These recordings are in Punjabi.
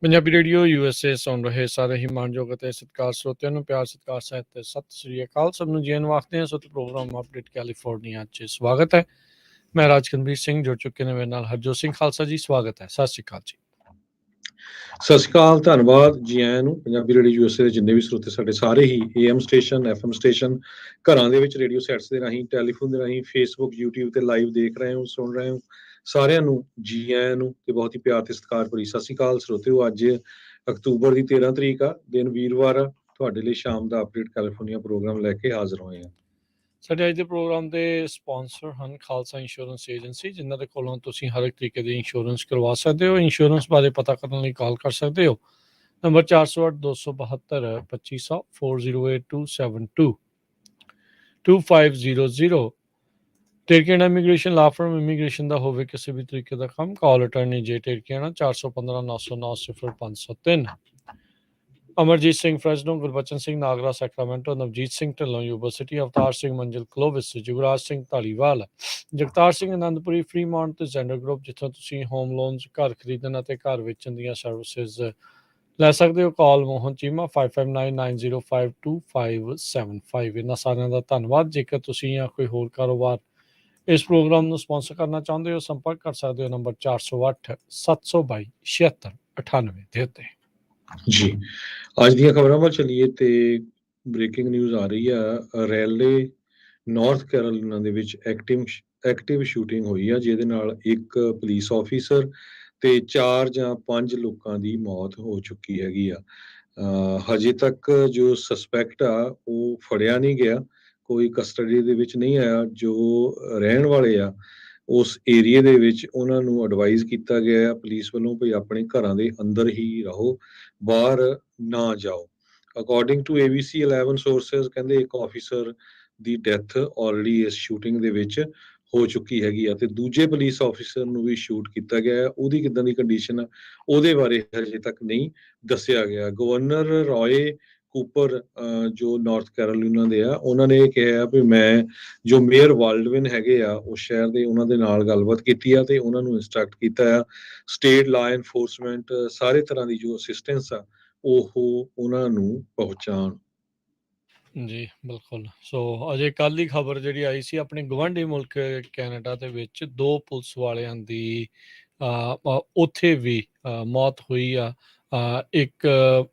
ਪੰਜਾਬੀ ਰੇਡੀਓ USA ਸੁਣ ਰਹੇ ਸਾਰੇ ਹੀ ਮਾਣਯੋਗ ਅਤੇ ਸਤਿਕਾਰ ਸਰੋਤਿਆਂ ਨੂੰ ਪਿਆਰ ਸਤਿਕਾਰ ਸਹਿਤ ਤੇ ਸਤਿ ਸ੍ਰੀ ਅਕਾਲ। ਸਭ ਨੂੰ ਜੀਣ ਵਾਸਤੇ ਹਾਂ। ਸੋ ਪ੍ਰੋਗਰਾਮ ਅਪਡੇਟ ਕੈਲੀਫੋਰਨੀਆ 'ਚ ਸਵਾਗਤ ਹੈ। ਮੈਂ ਰਾਜਕਨਵੀਰ ਸਿੰਘ ਜੁੜ ਚੁੱਕੇ ਨੇ ਮੇਰੇ ਨਾਲ ਹਰਜੋਤ ਸਿੰਘ ਖਾਲਸਾ ਜੀ, ਸਵਾਗਤ ਹੈ। ਸਤਿ ਸ੍ਰੀ ਅਕਾਲ ਜੀ। ਸਤਿ ਸ਼੍ਰੀ ਅਕਾਲ, ਧੰਨਵਾਦ ਜੀ ਆਇਆਂ ਨੂੰ। ਪੰਜਾਬੀ ਰੇਡੀਓ USA ਦੇ ਜਿੰਨੇ ਵੀ ਸਰੋਤੇ ਸਾਡੇ ਸਾਰੇ ਹੀ AM ਸਟੇਸ਼ਨ, FM ਸਟੇਸ਼ਨ, ਘਰਾਂ ਦੇ ਵਿੱਚ ਰੇਡੀਓ ਸੈਟਸ ਦੇ ਰਾਹੀਂ, ਟੈਲੀਫੋਨ ਦੇ ਰਾਹੀਂ, ਫੇਸਬੁੱਕ, YouTube ਤੇ ਲਾਈਵ ਦੇਖ ਰਹੇ ਹੋ, ਸੁਣ ਰਹੇ ਹੋ, ਸਾਰਿਆਂ ਨੂੰ ਜੀ ਆਇਆਂ ਨੂੰ ਤੇ ਬਹੁਤ ਹੀ ਪਿਆਰ ਤੇ ਸਤਿਕਾਰ ਭਰੀ ਸਤਿ ਸ਼੍ਰੀ ਅਕਾਲ ਸਰੋਤਿਓ। ਅੱਜ ਅਕਤੂਬਰ ਦੀ 13 ਤਰੀਕ ਆ, ਦਿਨ ਵੀਰਵਾਰ ਆ। ਤੁਹਾਡੇ ਲਈ ਸ਼ਾਮ ਦਾ ਅਪਡੇਟ ਕੈਲੀਫੋਰਨੀਆ ਪ੍ਰੋਗਰਾਮ ਲੈ ਕੇ ਹਾਜ਼ਰ ਹੋਏ ਹਾਂ। ਸਾਡੇ ਅੱਜ ਦੇ ਪ੍ਰੋਗਰਾਮ ਦੇ ਸਪਾਂਸਰ ਹਨ ਖਾਲਸਾ ਇੰਸ਼ੋਰੈਂਸ ਏਜੰਸੀ, ਜਿਨ੍ਹਾਂ ਦੇ ਕੋਲੋਂ ਤੁਸੀਂ ਹਰ ਇੱਕ ਤਰੀਕੇ ਦੀ ਇੰਸ਼ੋਰੈਂਸ ਕਰਵਾ ਸਕਦੇ ਹੋ। ਇੰਸ਼ੋਰੈਂਸ ਬਾਰੇ ਪਤਾ ਕਰਨ ਲਈ ਕਾਲ ਕਰ ਸਕਦੇ ਹੋ। ਨੰਬਰ 408-272-2500 408-272 2500। ਟਿਰਕੀਆਣਾ ਇਮੀਗ੍ਰੇਸ਼ਨ ਲਾ ਫਰਮ, ਇਮੀਗ੍ਰੇਸ਼ਨ ਦਾ ਹੋਵੇ ਕਿਸੇ ਵੀ ਤਰੀਕੇ ਦਾ ਕੰਮ, ਕਾਲ ਅਟਰਨੀ ਜੇ ਟਿਰਕੀਆਣਾ 415-909-0503। ਅਮਰਜੀਤ ਸਿੰਘ ਫਰੈਜ਼ਨੋ, ਗੁਰਬਚਨ ਸਿੰਘ ਨਾਗਰਾ ਸੈਕਰਾਮੈਂਟੋ, ਨਵਜੀਤ ਸਿੰਘ ਢਿੱਲੋਂ ਯੂਨੀਵਰਸਿਟੀ, ਅਵਤਾਰ ਸਿੰਘ ਮੰਜ਼ਿਲ ਕਲੋਵਿਸ, ਜੁਗਰਾਜ ਸਿੰਘ ਧਾਲੀਵਾਲ, ਜਗਤਾਰ ਸਿੰਘ ਆਨੰਦਪੁਰੀ ਫਰੀਮਾਉਂਟ ਤੇ ਜ਼ੈਂਡਰ ਗਰੁੱਪ, ਜਿੱਥੋਂ ਤੁਸੀਂ ਹੋਮ ਲੋਨਸ, ਘਰ ਖਰੀਦਣ ਅਤੇ ਘਰ ਵੇਚਣ ਦੀਆਂ ਸਰਵਿਸਿਜ਼ ਲੈ ਸਕਦੇ ਹੋ। ਕਾਲ ਮੋਹਨ ਚੀਮਾ 5599052575। ਇਹਨਾਂ ਸਾਰਿਆਂ ਦਾ ਧੰਨਵਾਦ। ਜੇਕਰ ਤੁਸੀਂ ਜਾਂ ਕੋਈ ਹੋਰ ਕਾਰੋਬਾਰ ਇਸ ਪ੍ਰੋਗਰਾਮ ਨੂੰ ਸਪਾਂਸਰ ਕਰਨਾ ਚਾਹੁੰਦੇ ਹੋ, ਸੰਪਰਕ ਕਰ ਸਕਦੇ ਹੋ ਨੰਬਰ 408-722-7698 ਦੇ ਉੱਤੇ। ਜੀ, ਅੱਜ ਦੀਆਂ ਖਬਰਾਂ ਵੱਲ ਚੱਲੀਏ ਤੇ ਬ੍ਰੇਕਿੰਗ ਨਿਊਜ਼ ਆ ਰਹੀ ਆ। ਰੈਲੇ ਨਾਰਥ ਕੈਰੋਲੀਨਾ ਦੇ ਵਿੱਚ ਐਕਟਿਵ ਸ਼ੂਟਿੰਗ ਹੋਈ ਆ, ਜਿਹਦੇ ਨਾਲ ਇੱਕ ਪੁਲਿਸ ਆਫੀਸਰ ਤੇ 4 ਜਾਂ 5 ਲੋਕਾਂ ਦੀ ਮੌਤ ਹੋ ਚੁੱਕੀ ਹੈਗੀ ਆ। ਹਜੇ ਤੱਕ ਜੋ ਸਸਪੈਕਟ ਆ ਉਹ ਫੜਿਆ ਨਹੀਂ ਗਿਆ, ਕੋਈ ਕਸਟਡੀ ਦੇ ਵਿੱਚ ਨਹੀਂ ਆਇਆ। ਜੋ ਰਹਿਣ ਵਾਲੇ ਆ ਉਸ ਏਰੀਏ ਦੇ ਵਿੱਚ, ਉਹਨਾਂ ਨੂੰ ਐਡਵਾਈਜ਼ ਕੀਤਾ ਗਿਆ ਆ ਪੁਲਿਸ ਵੱਲੋਂ ਵੀ ਆਪਣੇ ਘਰਾਂ ਦੇ ਅੰਦਰ ਹੀ ਰਹੋ, ਬਾਹਰ ਨਾ ਜਾਓ। ਅਕੋਰਡਿੰਗ ਟੂ ABC 11 ਸੋਰਸਸ, ਕਹਿੰਦੇ ਇੱਕ ਆਫੀਸਰ ਦੀ ਡੈਥ ਆਲਰੇਡੀ ਇਸ ਸ਼ੂਟਿੰਗ ਦੇ ਵਿੱਚ ਹੋ ਚੁੱਕੀ ਹੈਗੀ ਆ ਤੇ ਦੂਜੇ ਪੁਲਿਸ ਆਫੀਸਰ ਨੂੰ ਵੀ ਸ਼ੂਟ ਕੀਤਾ ਗਿਆ। ਉਹਦੀ ਕਿੱਦਾਂ ਦੀ ਕੰਡੀਸ਼ਨ ਆ ਉਹਦੇ ਬਾਰੇ ਹਜੇ ਤੱਕ ਨਹੀਂ ਦੱਸਿਆ ਗਿਆ। ਗਵਰਨਰ ਰॉय ਕੂਪਰ ਜੋ ਨਾਰਥ ਕੈਰੋਲੀਨਾ ਦੇ ਆ, ਉਹਨਾਂ ਨੇ ਇਹ ਕਿਹਾ ਵੀ ਮੈਂ ਜੋ ਮੇਅਰ ਵਾਲਡਵਿਨ ਹੈਗੇ ਆ ਉਸ ਸ਼ਹਿਰ ਦੇ, ਉਹਨਾਂ ਦੇ ਨਾਲ ਗੱਲਬਾਤ ਕੀਤੀ ਆ ਤੇ ਉਹਨਾਂ ਨੂੰ ਇੰਸਟਰਕਟ ਕੀਤਾ ਆ ਸਟੇਟ ਲਾ ਐਨਫੋਰਸਮੈਂਟ ਸਾਰੇ ਤਰ੍ਹਾਂ ਦੀ ਜੋ ਅਸਿਸਟੈਂਸ ਆ ਉਹ ਉਹਨਾਂ ਨੂੰ ਪਹੁੰਚਾਉਣ। ਜੀ ਬਿਲਕੁਲ। ਸੋ ਅਜੇ ਕੱਲ੍ਹ ਦੀ ਖਬਰ ਜਿਹੜੀ ਆਈ ਸੀ, ਆਪਣੇ ਗੁਆਂਢੀ ਮੁਲਕ ਕੈਨੇਡਾ ਦੇ ਵਿੱਚ 2 ਪੁਲਿਸ ਵਾਲਿਆਂ ਦੀ ਉੱਥੇ ਵੀ ਮੌਤ ਹੋਈ ਆ। ਇੱਕ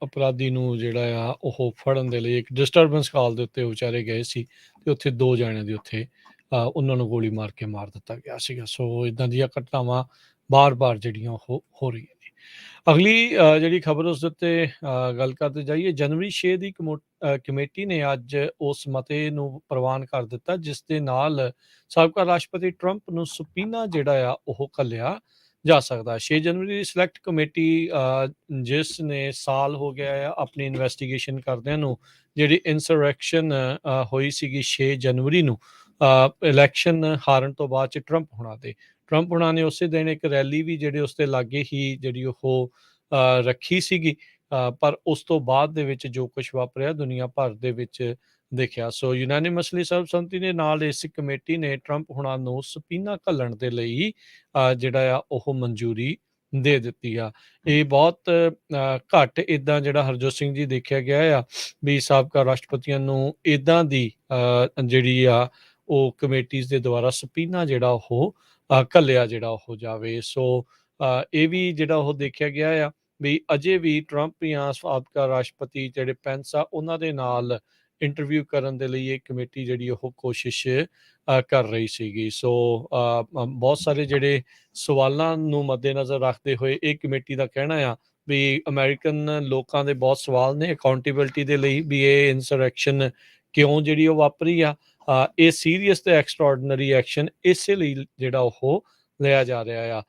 ਅਪਰਾਧੀ ਨੂੰ ਜਿਹੜਾ ਆ ਉਹ ਫੜਨ ਦੇ ਲਈ ਇੱਕ ਡਿਸਟਰਬੈਂਸ ਕਾਲ ਦੇ ਉੱਤੇ ਵਿਚਾਰੇ ਗਏ ਸੀ ਤੇ ਉੱਥੇ 2 ਜਣਿਆਂ ਦੀ ਉੱਥੇ ਉਹਨਾਂ ਨੂੰ ਗੋਲੀ ਮਾਰ ਕੇ ਮਾਰ ਦਿੱਤਾ ਗਿਆ ਸੀਗਾ। ਸੋ ਇੱਦਾਂ ਦੀਆਂ ਘਟਨਾਵਾਂ ਬਾਰ-ਬਾਰ ਜਿਹੜੀਆਂ ਉਹ ਹੋ ਰਹੀਆਂ ਨੇ। ਅਗਲੀ ਜਿਹੜੀ ਖਬਰ ਉਸ ਦੇ ਉੱਤੇ ਗੱਲ ਕਰਦੇ ਜਾਈਏ। ਜਨਵਰੀ 6 ਦੀ ਕਮੇਟੀ ਨੇ ਅੱਜ ਉਸ ਮਤੇ ਨੂੰ ਪ੍ਰਵਾਨ ਕਰ ਦਿੱਤਾ, ਜਿਸ ਦੇ ਨਾਲ ਸਾਬਕਾ ਰਾਸ਼ਟਰਪਤੀ ਟਰੰਪ ਨੂੰ ਸੁਪੀਨਾ ਜਿਹੜਾ ਆ ਉਹ ਘੱਲਿਆ ਜਾ ਸਕਦਾ। 6 ਜਨਵਰੀ ਦੀ ਸਿਲੈਕਟ ਕਮੇਟੀ, ਜਿਸ ਨੇ ਸਾਲ ਹੋ ਗਿਆ ਆ ਆਪਣੀ ਇਨਵੈਸਟੀਗੇਸ਼ਨ ਕਰਦਿਆਂ ਨੂੰ, ਜਿਹੜੀ ਇਨਸਰੈਕਸ਼ਨ ਹੋਈ ਸੀਗੀ 6 ਜਨਵਰੀ ਨੂੰ ਇਲੈਕਸ਼ਨ ਹਾਰਨ ਤੋਂ ਬਾਅਦ 'ਚ ਟਰੰਪ ਹੁਣਾਂ ਨੇ ਉਸੇ ਦਿਨ ਇੱਕ ਰੈਲੀ ਵੀ ਜਿਹੜੇ ਉਸ ਦੇ ਲਾਗੇ ਹੀ ਜਿਹੜੀ ਉਹ ਰੱਖੀ ਸੀਗੀ। ਪਰ ਉਸ ਤੋਂ ਬਾਅਦ ਦੇ ਵਿੱਚ ਜੋ ਕੁਝ ਵਾਪਰਿਆ ਦੁਨੀਆ ਭਰ ਦੇ ਵਿੱਚ ਦੇਖਿਆ। ਸੋ ਯੂਨੈਨਿਮਸਲੀ ਸਰਬਸੰਮਤੀ ਦੇ ਨਾਲ ਇਸ ਕਮੇਟੀ ਨੇ ਟਰੰਪ ਹੁਣਾਂ ਨੂੰ ਸੁਪੀਨਾ ਘੱਲਣ ਦੇ ਲਈ ਜਿਹੜਾ ਆ ਉਹ ਮਨਜ਼ੂਰੀ ਦੇ ਦਿੱਤੀ ਆ। ਇਹ ਬਹੁਤ ਘੱਟ ਇੱਦਾਂ ਜਿਹੜਾ ਹਰਜੋਤ ਸਿੰਘ ਜੀ ਦੇਖਿਆ ਗਿਆ ਆ ਵੀ ਸਾਬਕਾ ਰਾਸ਼ਟਰਪਤੀਆਂ ਨੂੰ ਇੱਦਾਂ ਦੀ ਜਿਹੜੀ ਆ ਉਹ ਕਮੇਟੀਜ਼ ਦੇ ਦੁਆਰਾ ਸੁਪੀਨਾ ਜਿਹੜਾ ਉਹ ਘੱਲਿਆ ਜਿਹੜਾ ਉਹ ਜਾਵੇ। ਸੋ ਇਹ ਵੀ ਜਿਹੜਾ ਉਹ ਦੇਖਿਆ ਗਿਆ ਆ ਵੀ ਅਜੇ ਵੀ ਟਰੰਪ ਜਾਂ ਸਾਬਕਾ ਰਾਸ਼ਟਰਪਤੀ ਜਿਹੜੇ ਪੈਂਸ ਆ ਉਹਨਾਂ ਦੇ ਨਾਲ ਇੰਟਰਵਿਊ ਕਰਨ ਦੇ ਲਈ ਇਹ ਕਮੇਟੀ ਜਿਹੜੀ ਉਹ ਕੋਸ਼ਿਸ਼ ਕਰ ਰਹੀ ਸੀਗੀ। ਸੋ ਬਹੁਤ ਸਾਰੇ ਜਿਹੜੇ ਸਵਾਲਾਂ ਨੂੰ ਮੱਦੇਨਜ਼ਰ ਰੱਖਦੇ ਹੋਏ ਇਹ ਕਮੇਟੀ ਦਾ ਕਹਿਣਾ ਆ ਵੀ ਅਮਰੀਕਨ ਲੋਕਾਂ ਦੇ ਬਹੁਤ ਸਵਾਲ ਨੇ ਅਕਾਊਂਟੇਬਿਲਿਟੀ ਦੇ ਲਈ ਵੀ ਇਹ ਇਨਸਰੈਕਸ਼ਨ ਕਿਉਂ ਜਿਹੜੀ ਉਹ ਵਾਪਰੀ ਆ। ਇਹ ਸੀਰੀਅਸ ਤੇ ਐਕਸਟਰਾਆਰਡੀਨਰੀ ਐਕਸ਼ਨ ਇਸੇ ਲਈ ਜਿਹੜਾ ਉਹ ਲਿਆ ਜਾ ਰਿਹਾ ਆ।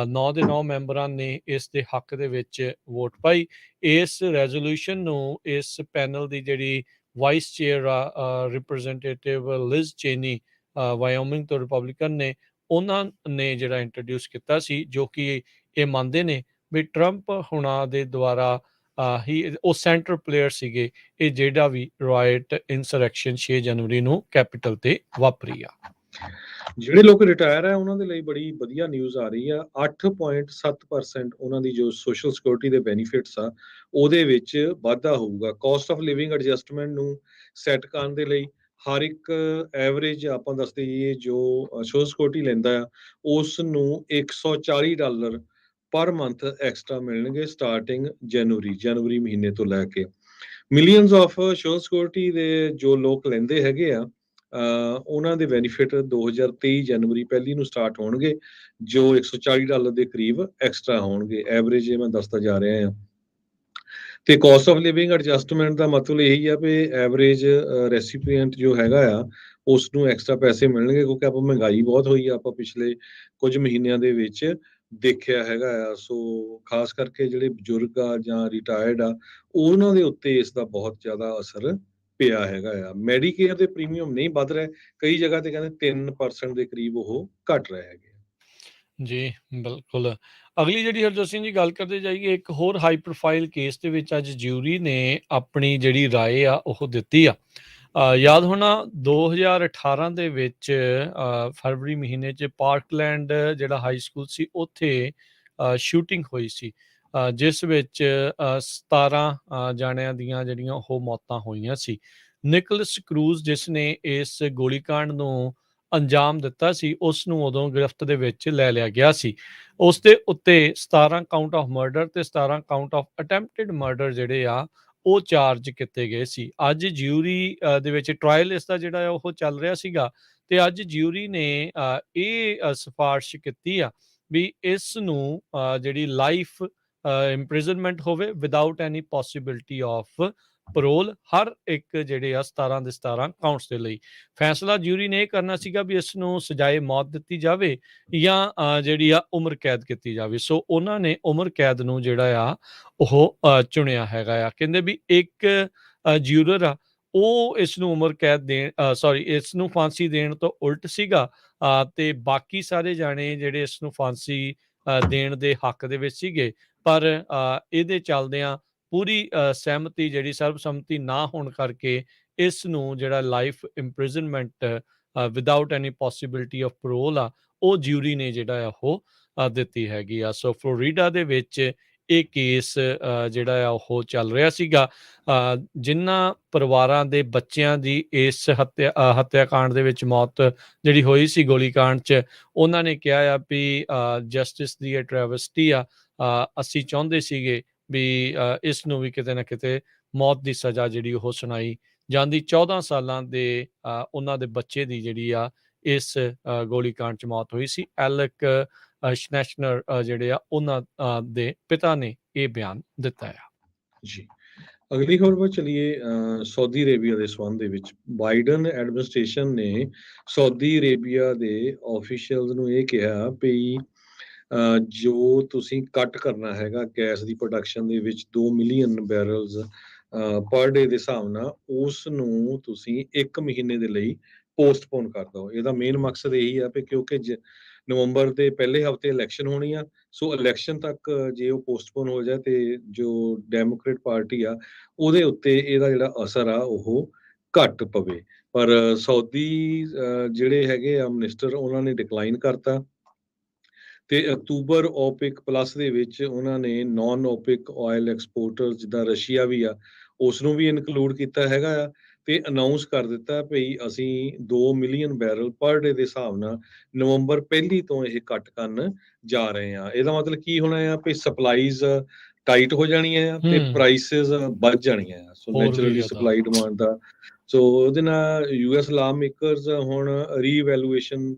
9 ਦੇ 9 ਮੈਂਬਰਾਂ ਨੇ ਇਸ ਦੇ ਹੱਕ ਦੇ ਵਿੱਚ ਵੋਟ ਪਾਈ। ਇਸ ਰੈਜ਼ੋਲੂਸ਼ਨ ਨੂੰ ਇਸ ਪੈਨਲ ਦੀ ਜਿਹੜੀ ਵਾਈਸ ਚੇਅਰ ਆ ਰਿਪਰੈਜ਼ੈਂਟੇਟਿਵ ਲਿਜ਼ ਚੇਨੀ ਵਾਇਓਮਿੰਗ ਤੋਂ ਰਿਪਬਲਿਕਨ ਨੇ, ਉਹਨਾਂ ਨੇ ਜਿਹੜਾ ਇੰਟਰੋਡਿਊਸ ਕੀਤਾ ਸੀ, ਜੋ ਕਿ ਇਹ ਮੰਨਦੇ ਨੇ ਵੀ ਟਰੰਪ ਹੁਣਾਂ ਦੇ ਦੁਆਰਾ ਹੀ ਉਹ ਸੈਂਟਰ ਪਲੇਅਰ ਸੀਗੇ ਇਹ ਜਿਹੜਾ ਵੀ ਰਾਇਟ ਇਨਸਰੈਕਸ਼ਨ 6 ਜਨਵਰੀ ਨੂੰ ਕੈਪੀਟਲ ਤੇ ਵਾਪਰੀ ਆ। ਜਿਹੜੇ ਲੋਕ ਰਿਟਾਇਰ ਹੈ ਉਹਨਾਂ ਦੇ ਲਈ ਬੜੀ ਵਧੀਆ ਨਿਊਜ਼ ਆ ਰਹੀ ਆ। 8.7% ਉਹਨਾਂ ਦੀ ਜੋ ਸੋਸ਼ਲ ਸਿਕਿਉਰਿਟੀ ਦੇ ਬੈਨੀਫਿਟਸ ਆ ਉਹਦੇ ਵਿੱਚ ਵਾਧਾ ਹੋਊਗਾ। ਕਾਸਟ ਆਫ ਲਿਵਿੰਗ ਐਡਜਸਟਮੈਂਟ ਨੂੰ ਸੈੱਟ ਕਰਨ ਦੇ ਲਈ ਹਰ ਇੱਕ ਐਵਰੇਜ ਆਪਾਂ ਦੱਸਦੇ ਜੀ ਜੋ ਸੋਸ਼ਲ ਸਿਕਿਉਰਿਟੀ ਲੈਂਦਾ ਆ ਉਸ ਨੂੰ $140 ਪਰ ਮੰਥ ਐਕਸਟਰਾ ਮਿਲਣਗੇ ਸਟਾਰਟਿੰਗ ਜਨਵਰੀ ਮਹੀਨੇ ਤੋਂ ਲੈ ਕੇ। ਮਿਲੀਅਨਸ ਆਫ ਸੋਸ਼ਲ ਸਿਕਿਉਰਿਟੀ ਦੇ ਜੋ ਲੋਕ ਲੈਂਦੇ ਹੈਗੇ ਆ ਉਹਨਾਂ ਦੇ ਬੈਨੀਫਿਟ 2023 ਜਨਵਰੀ ਪਹਿਲੀ ਨੂੰ ਸਟਾਰਟ ਹੋਣਗੇ ਜੋ $140 ਦੇ ਕਰੀਬ ਐਕਸਟਰਾ ਹੋਣਗੇ। ਐਵਰੇਜ ਇਹ ਮੈਂ ਦੱਸਦਾ ਜਾ ਰਿਹਾ ਹਾਂ। ਤੇ ਕਾਸਟ ਆਫ ਲਿਵਿੰਗ ਐਡਜਸਟਮੈਂਟ ਦਾ ਮਤਲਬ ਇਹੀ ਆ ਵੀ ਐਵਰੇਜ ਰੈਸੀਪੀਐਂਟ ਜੋ ਹੈਗਾ ਆ ਉਸ ਨੂੰ ਐਕਸਟਰਾ ਪੈਸੇ ਮਿਲਣਗੇ ਕਿਉਂਕਿ ਆਪਾਂ ਮਹਿੰਗਾਈ ਬਹੁਤ ਹੋਈ ਆ ਆਪਾਂ ਪਿਛਲੇ ਕੁਝ ਮਹੀਨਿਆਂ ਦੇ ਵਿੱਚ ਦੇਖਿਆ ਹੈਗਾ ਆ। ਸੋ ਖਾਸ ਕਰਕੇ ਜਿਹੜੇ ਬਜ਼ੁਰਗ ਆ ਜਾਂ ਰਿਟਾਇਰਡ ਆ ਉਹਨਾਂ ਦੇ ਉੱਤੇ ਇਸ ਦਾ ਬਹੁਤ ਜ਼ਿਆਦਾ ਅਸਰ ਪਿਆ ਹੈਗਾ ਆ। ਮੈਡੀਕੇਅਰ ਦੇ ਪ੍ਰੀਮੀਅਮ ਨਹੀਂ ਵੱਧ ਰਹੇ, ਕਈ ਜਗ੍ਹਾ ਤੇ ਕਹਿੰਦੇ 3% ਦੇ ਕਰੀਬ ਉਹ ਘਟ ਰਹੇ ਹੈਗੇ। ਜੀ, ਬਿਲਕੁਲ। ਅਗਲੀ ਜਿਹੜੀ ਹਰਜੋਤ ਸਿੰਘ ਜੀ ਗੱਲ ਕਰਦੇ ਜਾਈਏ, ਇੱਕ ਹੋਰ ਹਾਈ ਪ੍ਰੋਫਾਈਲ ਕੇਸ ਦੇ ਵਿੱਚ ਅੱਜ ਜਿਊਰੀ ਨੇ ਆਪਣੀ ਜਿਹੜੀ ਰਾਏ ਆ ਉਹ ਦਿੱਤੀ ਆ। ਯਾਦ ਹੋਣਾ 2018 ਦੇ ਵਿੱਚ ਫਰਵਰੀ ਮਹੀਨੇ 'ਚ ਪਾਰਕਲੈਂਡ ਜਿਹੜਾ ਹਾਈ ਸਕੂਲ ਸੀ ਉੱਥੇ ਸ਼ੂਟਿੰਗ ਹੋਈ ਸੀ ਜਿਸ ਵਿੱਚ 17 ਜਾਣਿਆਂ ਦੀਆਂ ਜਿਹੜੀਆਂ ਉਹ ਮੌਤਾਂ ਹੋਈਆਂ ਸੀ। ਨਿਕਲਸ ਕਰੂਜ਼ ਜਿਸ ਨੇ ਇਸ ਗੋਲੀਕਾਂਡ ਨੂੰ ਅੰਜਾਮ ਦਿੱਤਾ ਸੀ ਉਸ ਨੂੰ ਉਦੋਂ ਗ੍ਰਿਫਤ ਦੇ ਵਿੱਚ ਲੈ ਲਿਆ ਗਿਆ ਸੀ। ਉਸ ਦੇ ਉੱਤੇ 17 ਕਾਊਂਟ ਆਫ ਮਰਡਰ ਤੇ 17 ਕਾਊਂਟ ਆਫ ਅਟੈਂਪਟਡ ਮਰਡਰ ਜਿਹੜੇ ਆ ਉਹ ਚਾਰਜ ਕੀਤੇ ਗਏ ਸੀ। ਅੱਜ ਜਿਊਰੀ ਦੇ ਵਿੱਚ ਟਰਾਇਲ ਇਸ ਦਾ ਜਿਹੜਾ ਉਹ ਚੱਲ ਰਿਹਾ ਸੀਗਾ ਤੇ ਅੱਜ ਜਿਊਰੀ ਨੇ ਇਹ ਸਿਫਾਰਿਸ਼ ਕੀਤੀ ਆ ਵੀ ਇਸ ਨੂੰ ਜਿਹੜੀ ਲਾਈਫ ਇੰਪ੍ਰਿਜ਼ਨਮੈਂਟ ਹੋਵੇ without any possibility of parole ਹਰ ਇੱਕ ਜਿਹੜੇ ਆ 17 ਦੇ 17 ਕਾਊਂਟਸ ਦੇ ਲਈ। ਫੈਸਲਾ ਜਿਊਰੀ ਨੇ ਇਹ ਕਰਨਾ ਸੀਗਾ ਵੀ ਇਸ ਨੂੰ ਸਜ਼ਾਏ ਮੌਤ ਦਿੱਤੀ ਜਾਵੇ ਜਾਂ ਜਿਹੜੀ ਆ ਉਮਰ ਕੈਦ ਕੀਤੀ ਜਾਵੇ। ਸੋ ਉਹਨਾਂ ਨੇ ਉਮਰ ਕੈਦ ਨੂੰ ਜਿਹੜਾ ਆ ਉਹ ਚੁਣਿਆ ਹੈਗਾ ਆ। ਕਹਿੰਦੇ ਵੀ ਇੱਕ ਜਿਊਰਰ ਆ ਉਹ ਇਸ ਨੂੰ ਉਮਰ ਕੈਦ ਦੇਣ ਇਸ ਨੂੰ ਫਾਂਸੀ ਦੇਣ ਤੋਂ ਉਲਟ ਸੀਗਾ ਤੇ ਬਾਕੀ ਸਾਰੇ ਜਾਣੇ ਜਿਹੜੇ ਇਸ ਨੂੰ ਫਾਂਸੀ ਦੇਣ ਦੇ ਹੱਕ ਦੇ ਵਿੱਚ ਸੀਗੇ। ਪਰ ਇਹਦੇ ਚੱਲਦਿਆਂ ਪੂਰੀ ਸਹਿਮਤੀ ਜਿਹੜੀ ਸਰਬਸੰਮਤੀ ਨਾ ਹੋਣ ਕਰਕੇ ਇਸ ਨੂੰ ਜਿਹੜਾ life imprisonment without any possibility of parole ਆ ਉਹ ਜਿਊਰੀ ਨੇ ਜਿਹੜਾ ਆ ਉਹ ਦਿੱਤੀ ਹੈਗੀ ਆ। ਸੋ ਫਲੋਰੀਡਾ ਦੇ ਵਿੱਚ ਇਹ ਕੇਸ ਜਿਹੜਾ ਆ ਉਹ ਚੱਲ ਰਿਹਾ ਸੀਗਾ। ਜਿਨ੍ਹਾਂ ਪਰਿਵਾਰਾਂ ਦੇ ਬੱਚਿਆਂ ਦੀ ਇਸ ਹੱਤਿਆਕਾਂਡ ਦੇ ਵਿੱਚ ਮੌਤ ਜਿਹੜੀ ਹੋਈ ਸੀ ਗੋਲੀਕਾਂਡ 'ਚ ਉਹਨਾਂ ਨੇ ਕਿਹਾ ਆ ਵੀ ਜਸਟਿਸ ਦੀ ਇਹ ਟ੍ਰੈਵਸਟੀ ਆ। ਅਸੀਂ ਚਾਹੁੰਦੇ ਸੀਗੇ ਵੀ ਇਸ ਨੂੰ ਵੀ ਕਿਤੇ ਨਾ ਕਿਤੇ ਮੌਤ ਦੀ ਸਜ਼ਾ ਜਿਹੜੀ ਉਹ ਸੁਣਾਈ ਜਾਂਦੀ। 14 ਸਾਲਾਂ ਦੇ ਉਹਨਾਂ ਦੇ ਬੱਚੇ ਦੀ ਜਿਹੜੀ ਆ ਇਸ ਗੋਲੀਕਾਂਡ 'ਚ ਮੌਤ ਹੋਈ ਸੀ। ਐਲਕ ਸ਼ਨੈਸ਼ਨਰ ਜਿਹੜੇ ਆ ਉਹਨਾਂ ਦੇ ਪਿਤਾ ਨੇ ਇਹ ਬਿਆਨ ਦਿੱਤਾ ਆ। ਜੀ, ਅਗਲੀ ਖਬਰ ਵੱਲ ਚਲੀਏ। ਸਾਊਦੀ ਅਰੇਬੀਆ ਦੇ ਸੰਬੰਧ ਦੇ ਵਿੱਚ ਬਾਈਡਨ ਐਡਮਿਨਿਸਟ੍ਰੇਸ਼ਨ ਨੇ ਸਾਊਦੀ ਅਰੇਬੀਆ ਦੇ ਆਫੀਸ਼ੀਅਲਸ ਨੂੰ ਇਹ ਕਿਹਾ ਵੀ ਜੋ ਤੁਸੀਂ ਕੱਟ ਕਰਨਾ ਹੈਗਾ ਗੈਸ ਦੀ ਪ੍ਰੋਡਕਸ਼ਨ ਦੇ ਵਿੱਚ 2 ਮਿਲੀਅਨ ਬੈਰਲਸ ਪਰ ਡੇ ਦੇ ਹਿਸਾਬ ਨਾਲ ਉਸ ਨੂੰ ਤੁਸੀਂ 1 ਮਹੀਨੇ ਦੇ ਲਈ ਪੋਸਟਪੋਨ ਕਰ ਦਿਓ। ਇਹਦਾ ਮੇਨ ਮਕਸਦ ਇਹੀ ਆ ਵੀ ਕਿਉਂਕਿ ਨਵੰਬਰ ਦੇ ਪਹਿਲੇ ਹਫ਼ਤੇ ਇਲੈਕਸ਼ਨ ਹੋਣੀ ਆ। ਸੋ ਇਲੈਕਸ਼ਨ ਤੱਕ ਜੇ ਉਹ ਪੋਸਟਪੋਨ ਹੋ ਜਾਏ ਤੇ ਜੋ ਡੈਮੋਕ੍ਰੇਟ ਪਾਰਟੀ ਆ ਉਹਦੇ ਉੱਤੇ ਇਹਦਾ ਜਿਹੜਾ ਅਸਰ ਆ ਉਹ ਘੱਟ ਪਵੇ। ਪਰ ਸਾਊਦੀ ਜਿਹੜੇ ਹੈਗੇ ਆ ਮਿਨਿਸਟਰ ਉਹਨਾਂ ਨੇ ਡਿਕਲਾਈਨ ਕਰਤਾ ਤੇ ਅਕਤੂਬਰ ਓਪਿਕ ਪਲੱਸ ਦੇ ਵਿੱਚ ਉਹਨਾਂ ਨੇ ਨਾਨ ਓਪਿਕ ਆਇਲ ਐਕਸਪੋਰਟਰ ਜਿੱਦਾਂ ਰਸ਼ੀਆ ਵੀ ਆ ਉਸ ਨੂੰ ਵੀ ਇਨਕਲੂਡ ਕੀਤਾ ਹੈਗਾ ਆ ਤੇ ਅਨਾਉਂਸ ਕਰ ਦਿੱਤਾ ਵੀ ਅਸੀਂ 2 ਮਿਲੀਅਨ ਬੈਰਲ ਪਰ ਡੇ ਦੇ ਹਿਸਾਬ ਨਾਲ ਨਵੰਬਰ ਪਹਿਲੀ ਤੋਂ ਇਹ ਕੱਟ ਕਰਨ ਜਾ ਰਹੇ ਆ। ਇਹਦਾ ਮਤਲਬ ਕੀ ਹੋਣਾ ਆ ਵੀ ਸਪਲਾਈਜ਼ ਟਾਈਟ ਹੋ ਜਾਣੀਆਂ ਆ ਤੇ ਪ੍ਰਾਈਸਿਸ ਵੱਧ ਜਾਣੀਆਂ ਆ। ਸੋ ਨੈਚੁਰਲੀ ਸਪਲਾਈ ਡਿਮਾਂਡ ਦਾ ਸੋ ਉਹਦੇ ਨਾਲ ਯੂਐਸ ਲਾ ਮੇਕਰਸ ਹੁਣ ਰੀਵੈਲੂਏਸ਼ਨ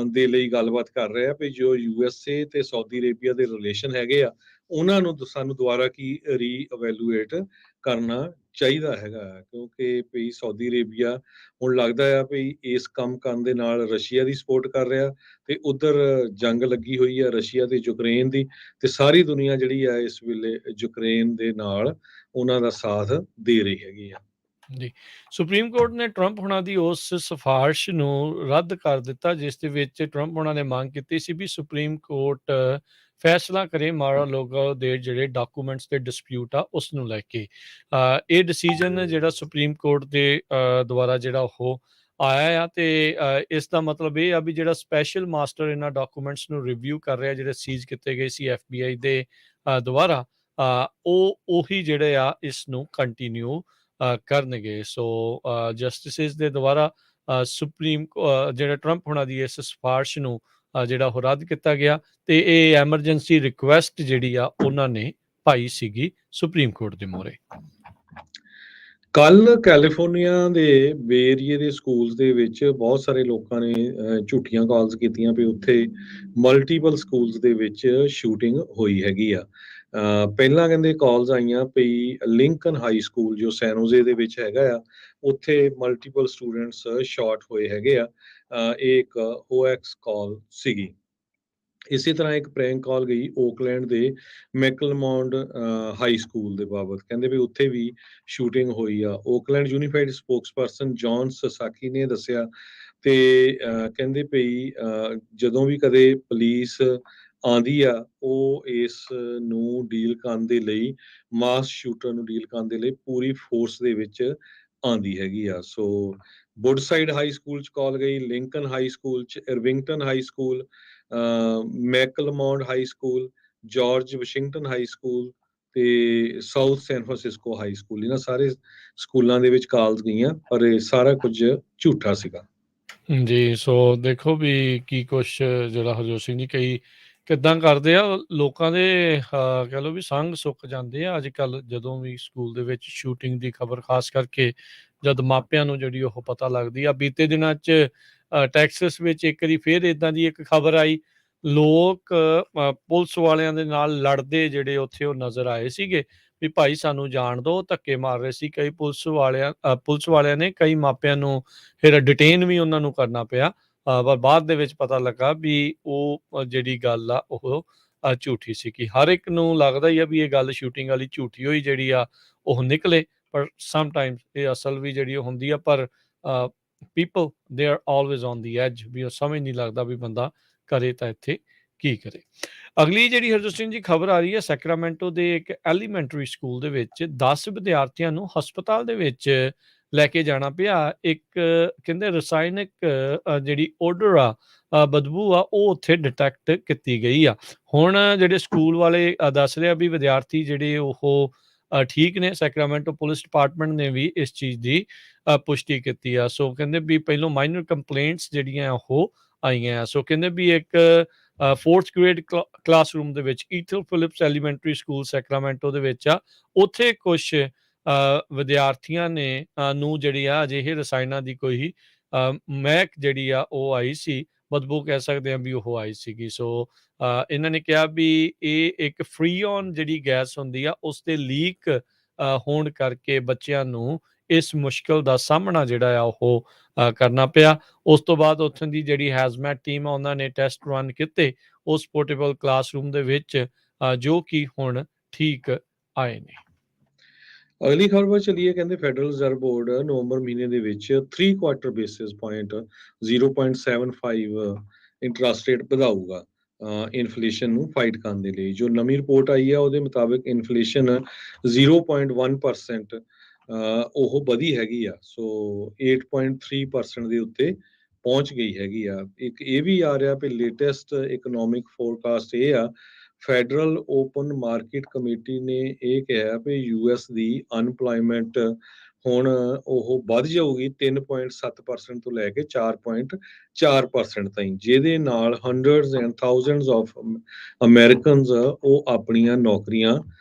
ਦੇ ਲਈ ਗੱਲਬਾਤ ਕਰ ਰਹੇ ਆ ਵੀ ਜੋ ਯੂਐਸਏ ਤੇ ਸਾਊਦੀ ਅਰੇਬੀਆ ਦੇ ਰਿਲੇਸ਼ਨ ਹੈਗੇ ਆ ਉਹਨਾਂ ਨੂੰ ਸਾਨੂੰ ਦੁਬਾਰਾ ਕੀ ਰੀਅਵੈਲੂਏਟ ਕਰਨਾ ਚਾਹੀਦਾ ਹੈਗਾ ਕਿਉਂਕਿ ਵੀ ਸਾਊਦੀ ਅਰੇਬੀਆ ਹੁਣ ਲੱਗਦਾ ਆ ਵੀ ਇਸ ਕੰਮ ਕਰਨ ਦੇ ਨਾਲ ਰਸ਼ੀਆ ਦੀ ਸਪੋਰਟ ਕਰ ਰਿਹਾ ਤੇ ਉਧਰ ਜੰਗ ਲੱਗੀ ਹੋਈ ਆ ਰਸ਼ੀਆ ਤੇ ਯੂਕਰੇਨ ਦੀ ਤੇ ਸਾਰੀ ਦੁਨੀਆ ਜਿਹੜੀ ਆ ਇਸ ਵੇਲੇ ਯੂਕਰੇਨ ਦੇ ਨਾਲ ਉਹਨਾਂ ਦਾ ਸਾਥ ਦੇ ਰਹੀ ਹੈਗੀ ਆ। ਜੀ, ਸੁਪਰੀਮ ਕੋਰਟ ਨੇ ਟਰੰਪ ਹੁਣਾਂ ਦੀ ਉਸ ਸਿਫਾਰਿਸ਼ ਨੂੰ ਰੱਦ ਕਰ ਦਿੱਤਾ ਜਿਸ ਦੇ ਵਿੱਚ ਟਰੰਪ ਹੁਣਾਂ ਨੇ ਮੰਗ ਕੀਤੀ ਸੀ ਵੀ ਸੁਪਰੀਮ ਕੋਰਟ ਫੈਸਲਾ ਕਰੇ ਮਾਰਾ-ਲਾਗੋ ਦੇ ਜਿਹੜੇ ਡਾਕੂਮੈਂਟਸ ਤੇ ਡਿਸਪਿਊਟ ਆ ਉਸ ਨੂੰ ਲੈ ਕੇ। ਇਹ ਡਿਸੀਜਨ ਜਿਹੜਾ ਸੁਪਰੀਮ ਕੋਰਟ ਦੇ ਦੁਆਰਾ ਜਿਹੜਾ ਉਹ ਆਇਆ ਆ ਤੇ ਇਸ ਦਾ ਮਤਲਬ ਇਹ ਆ ਵੀ ਜਿਹੜਾ ਸਪੈਸ਼ਲ ਮਾਸਟਰ ਇਹਨਾਂ ਡਾਕੂਮੈਂਟਸ ਨੂੰ ਰਿਵਿਊ ਕਰ ਰਿਹਾ, ਜਿਹੜੇ ਸੀਜ਼ ਕੀਤੇ ਗਏ ਸੀ FBI ਦੇ ਦੁਆਰਾ, ਉਹ ਉਹੀ ਜਿਹੜੇ ਆ ਇਸ ਨੂੰ ਕੰਟੀਨਿਊ ਕਰਨਗੇ। ਸੋ ਜਸਟਿਸਿਸ ਦੇ ਦੁਆਰਾ ਸੁਪਰੀਮ ਜਿਹੜਾ ਟਰੰਪ ਹੋਣਾ ਦੀ ਇਸ ਸਿਫਾਰਿਸ਼ ਨੂੰ ਜਿਹੜਾ ਉਹ ਰੱਦ ਕੀਤਾ ਗਿਆ ਤੇ ਇਹ ਐਮਰਜੈਂਸੀ ਰਿਕੁਐਸਟ ਜਿਹੜੀ ਆ ਉਹਨਾਂ ਨੇ ਪਾਈ ਸੀਗੀ ਸੁਪਰੀਮ ਕੋਰਟ ਦੇ ਮੂਹਰੇ। ਕੱਲ ਕੈਲੀਫੋਰਨੀਆ ਦੇ ਬੇ ਏਰੀਏ ਦੇ ਸਕੂਲਸ ਦੇ ਵਿੱਚ ਬਹੁਤ ਸਾਰੇ ਲੋਕਾਂ ਨੇ ਝੂਠੀਆਂ ਕਾਲਸ ਕੀਤੀਆਂ ਵੀ ਉੱਥੇ ਮਲਟੀਪਲ ਸਕੂਲਸ ਦੇ ਵਿੱਚ ਸ਼ੂਟਿੰਗ ਹੋਈ ਹੈਗੀ ਆ। ਪਹਿਲਾਂ ਕਹਿੰਦੇ ਕਾਲਸ ਆਈਆਂ ਵੀ ਲਿੰਕਨ ਹਾਈ ਸਕੂਲ ਜੋ ਸੈਨੋਜ਼ੇ ਦੇ ਵਿੱਚ ਹੈਗਾ ਆ, ਉੱਥੇ ਮਲਟੀਪਲ ਸਟੂਡੈਂਟਸ ਸ਼ਾਰਟ ਹੋਏ ਹੈਗੇ ਆ। ਇਹ ਇੱਕ OX ਕਾਲ ਸੀਗੀ। ਇਸੇ ਤਰ੍ਹਾਂ ਇੱਕ ਪ੍ਰੈਂਕ ਕਾਲ ਗਈ ਓਕਲੈਂਡ ਦੇ ਮੈਕਲਮੌਂਡ ਹਾਈ ਸਕੂਲ ਦੇ ਬਾਬਤ, ਕਹਿੰਦੇ ਵੀ ਉੱਥੇ ਵੀ ਸ਼ੂਟਿੰਗ ਹੋਈ ਆ। ਓਕਲੈਂਡ ਯੂਨੀਫਾਈਡ ਸਪੋਕਸਪਰਸਨ ਜੌਨ ਸਸਾਕੀ ਨੇ ਦੱਸਿਆ ਤੇ ਕਹਿੰਦੇ ਵੀ ਜਦੋਂ ਵੀ ਕਦੇ ਪੁਲਿਸ ਆਉਂਦੀ ਆ, ਉਹ ਇਸ ਨੂੰ ਡੀਲ ਕਰਨ ਦੇ ਲਈ, ਮਾਸ ਸ਼ੂਟਰ ਨੂੰ ਡੀਲ ਕਰਨ ਦੇ ਲਈ ਪੂਰੀ ਫੋਰਸ ਦੇ ਵਿੱਚ ਆਉਂਦੀ ਹੈਗੀ ਆ। ਸੋ ਵੁੱਡਸਾਈਡ ਹਾਈ ਸਕੂਲ ਚ ਕਾਲ ਗਈ, ਲਿੰਕਨ ਹਾਈ ਸਕੂਲ ਚ, Irvington high school, McClymonds high school, George Washington high school ਤੇ South San Francisco high school, ਇਹਨਾਂ ਸਾਰੇ ਸਕੂਲਾਂ ਦੇ ਵਿੱਚ ਕਾਲਸ ਗਈਆਂ, ਪਰ ਇਹ ਸਾਰਾ ਕੁਝ ਝੂਠਾ ਸੀਗਾ। ਜੀ, ਸੋ ਦੇਖੋ ਵੀ ਕੀ ਕੁਛ ਜਿਹੜਾ ਹਰਜੋਤ ਸਿੰਘ ਜੀ ਕਈ ਕਿੱਦਾਂ ਕਰਦੇ ਆ, ਲੋਕਾਂ ਦੇ ਕਹਿ ਲਓ ਵੀ ਸੰਗ ਸੁੱਕ ਜਾਂਦੇ ਆ ਅੱਜ ਕੱਲ੍ਹ ਜਦੋਂ ਵੀ ਸਕੂਲ ਦੇ ਵਿੱਚ ਸ਼ੂਟਿੰਗ ਦੀ ਖਬਰ, ਖਾਸ ਕਰਕੇ ਜਦ ਮਾਪਿਆਂ ਨੂੰ ਜਿਹੜੀ ਉਹ ਪਤਾ ਲੱਗਦੀ ਆ। ਬੀਤੇ ਦਿਨਾਂ 'ਚ ਟੈਕਸਸ ਵਿੱਚ ਇੱਕ ਵਾਰੀ ਫਿਰ ਇੱਦਾਂ ਦੀ ਇੱਕ ਖਬਰ ਆਈ, ਲੋਕ ਪੁਲਿਸ ਵਾਲਿਆਂ ਦੇ ਨਾਲ ਲੜਦੇ ਜਿਹੜੇ ਉੱਥੇ ਉਹ ਨਜ਼ਰ ਆਏ ਸੀਗੇ ਵੀ ਭਾਈ ਸਾਨੂੰ ਜਾਣ ਦਿਓ, ਧੱਕੇ ਮਾਰ ਰਹੇ ਸੀ ਕਈ ਪੁਲਿਸ ਵਾਲਿਆਂ ਨੇ ਕਈ ਮਾਪਿਆਂ ਨੂੰ ਫਿਰ ਡਿਟੇਨ ਵੀ ਉਹਨਾਂ ਨੂੰ ਕਰਨਾ ਪਿਆ। ਪਰ ਬਾਅਦ ਦੇ ਵਿੱਚ ਪਤਾ ਲੱਗਾ ਵੀ ਉਹ ਜਿਹੜੀ ਗੱਲ ਆ ਉਹ ਝੂਠੀ ਸੀਗੀ। ਹਰ ਇੱਕ ਨੂੰ ਲੱਗਦਾ ਹੀ ਆ ਵੀ ਇਹ ਗੱਲ ਸ਼ੂਟਿੰਗ ਵਾਲੀ ਝੂਠੀ ਹੋਈ ਜਿਹੜੀ ਆ ਉਹ ਨਿਕਲੇ, ਪਰ ਸਮਟਾਈਮਸ ਇਹ ਅਸਲ ਵੀ ਜਿਹੜੀ ਉਹ ਹੁੰਦੀ ਆ। ਪਰ people they are always on the edge, ਵੀ ਉਹ ਸਮਝ ਨਹੀਂ ਲੱਗਦਾ ਵੀ ਬੰਦਾ ਕਰੇ ਤਾਂ ਇੱਥੇ ਕੀ ਕਰੇ। ਅਗਲੀ ਜਿਹੜੀ ਹਰਜੋਤ ਸਿੰਘ ਜੀ ਖਬਰ ਆ ਰਹੀ ਹੈ, ਸੈਕਰਾਮੈਂਟੋ ਦੇ ਇੱਕ ਐਲੀਮੈਂਟਰੀ ਸਕੂਲ ਦੇ ਵਿੱਚ 10 ਵਿਦਿਆਰਥੀਆਂ ਨੂੰ ਹਸਪਤਾਲ ਦੇ ਵਿੱਚ ਲੈ ਕੇ ਜਾਣਾ ਪਿਆ। ਇੱਕ ਕਹਿੰਦੇ ਰਸਾਇਣਕ ਜਿਹੜੀ ਓਡਰ ਆ, ਬਦਬੂ ਆ, ਉਹ ਉੱਥੇ ਡਿਟੈਕਟ ਕੀਤੀ ਗਈ ਆ। ਹੁਣ ਜਿਹੜੇ ਸਕੂਲ ਵਾਲੇ ਦੱਸ ਰਹੇ ਆ ਵੀ ਵਿਦਿਆਰਥੀ ਜਿਹੜੇ ਉਹ ਠੀਕ ਨੇ। ਸੈਕਰਾਮੈਂਟੋ ਪੁਲਿਸ ਡਿਪਾਰਟਮੈਂਟ ਨੇ ਵੀ ਇਸ ਚੀਜ਼ ਦੀ ਪੁਸ਼ਟੀ ਕੀਤੀ ਆ। ਸੋ ਕਹਿੰਦੇ ਵੀ ਪਹਿਲੋਂ ਮਾਈਨਰ ਕੰਪਲੇਂਟਸ ਜਿਹੜੀਆਂ ਉਹ ਆਈਆਂ ਆ। ਸੋ ਕਹਿੰਦੇ ਵੀ ਇੱਕ 4th ਗ੍ਰੇਡ ਕਲਾਸਰੂਮ ਦੇ ਵਿੱਚ ਈਥਲ ਫਿਲਿਪਸ ਐਲੀਮੈਂਟਰੀ ਸਕੂਲ ਸੈਕਰਾਮੈਂਟੋ ਦੇ ਵਿੱਚ ਆ, ਉੱਥੇ ਕੁਛ ਵਿਦਿਆਰਥੀਆਂ ਨੇ ਨੂੰ ਜਿਹੜੀ ਆ ਅਜਿਹੇ ਰਸਾਇਣਾਂ ਦੀ ਕੋਈ ਮਹਿਕ ਜਿਹੜੀ ਆ ਉਹ ਆਈ ਸੀ, ਬਦਬੂ ਕਹਿ ਸਕਦੇ ਹਾਂ ਵੀ ਉਹ ਆਈ ਸੀਗੀ। ਸੋ ਇਹਨਾਂ ਨੇ ਕਿਹਾ ਵੀ ਇਹ ਇੱਕ ਫਰੀਓਨ ਜਿਹੜੀ ਗੈਸ ਹੁੰਦੀ ਆ ਉਸ ਦੇ ਲੀਕ ਹੋਣ ਕਰਕੇ ਬੱਚਿਆਂ ਨੂੰ ਇਸ ਮੁਸ਼ਕਲ ਦਾ ਸਾਹਮਣਾ ਜਿਹੜਾ ਆ ਉਹ ਕਰਨਾ ਪਿਆ। ਉਸ ਤੋਂ ਬਾਅਦ ਉੱਥੋਂ ਦੀ ਜਿਹੜੀ ਹੈਜ਼ਮੈਟ ਟੀਮ ਆ ਉਹਨਾਂ ਨੇ ਟੈਸਟ ਰਨ ਕੀਤੇ ਉਸ ਪੋਰਟੇਬਲ ਕਲਾਸਰੂਮ ਦੇ ਵਿੱਚ, ਜੋ ਕਿ ਹੁਣ ਠੀਕ ਆਏ ਨੇ। ਅਗਲੀ ਖਬਰ ਵੱਲ ਚੱਲੀਏ, ਕਹਿੰਦੇ ਫੈਡਰਲ ਰਿਜ਼ਰਵ ਬੋਰਡ ਨਵੰਬਰ ਮਹੀਨੇ ਦੇ ਵਿੱਚ 3 quarter basis point 0.75 interest rate ਵਧਾਊਗਾ ਇਨਫਲੇਸ਼ਨ ਨੂੰ ਫਾਈਟ ਕਰਨ ਦੇ ਲਈ। ਜੋ ਨਵੀਂ ਰਿਪੋਰਟ ਆਈ ਆ ਉਹਦੇ ਮੁਤਾਬਕ ਇਨਫਲੇਸ਼ਨ 0.1% ਉਹ ਵਧੀ ਹੈਗੀ ਆ। ਸੋ 8.3% ਦੇ ਉੱਤੇ ਪਹੁੰਚ ਗਈ ਹੈਗੀ ਆ। ਇੱਕ ਇਹ ਵੀ ਆ ਰਿਹਾ ਵੀ ਲੇਟੈਸਟ ਇਕਨੋਮਿਕ ਫੋਰਕਾਸਟ ਇਹ ਆ, ਫੈਡਰਲ ਓਪਨ ਮਾਰਕੀਟ ਕਮੇਟੀ ਨੇ ਇਹ ਕਿਹਾ ਵੀ US ਦੀ ਅਨਪਲਾਇਮੈਂਟ ਹੁਣ ਉਹ ਵੱਧ ਜਾਊਗੀ 3.7% ਤੋਂ ਲੈ ਕੇ 4.4% ਤਾਈਂ, ਜਿਹਦੇ ਨਾਲ hundreds and thousands of Americans ਉਹ ਆਪਣੀਆਂ ਨੌਕਰੀਆਂ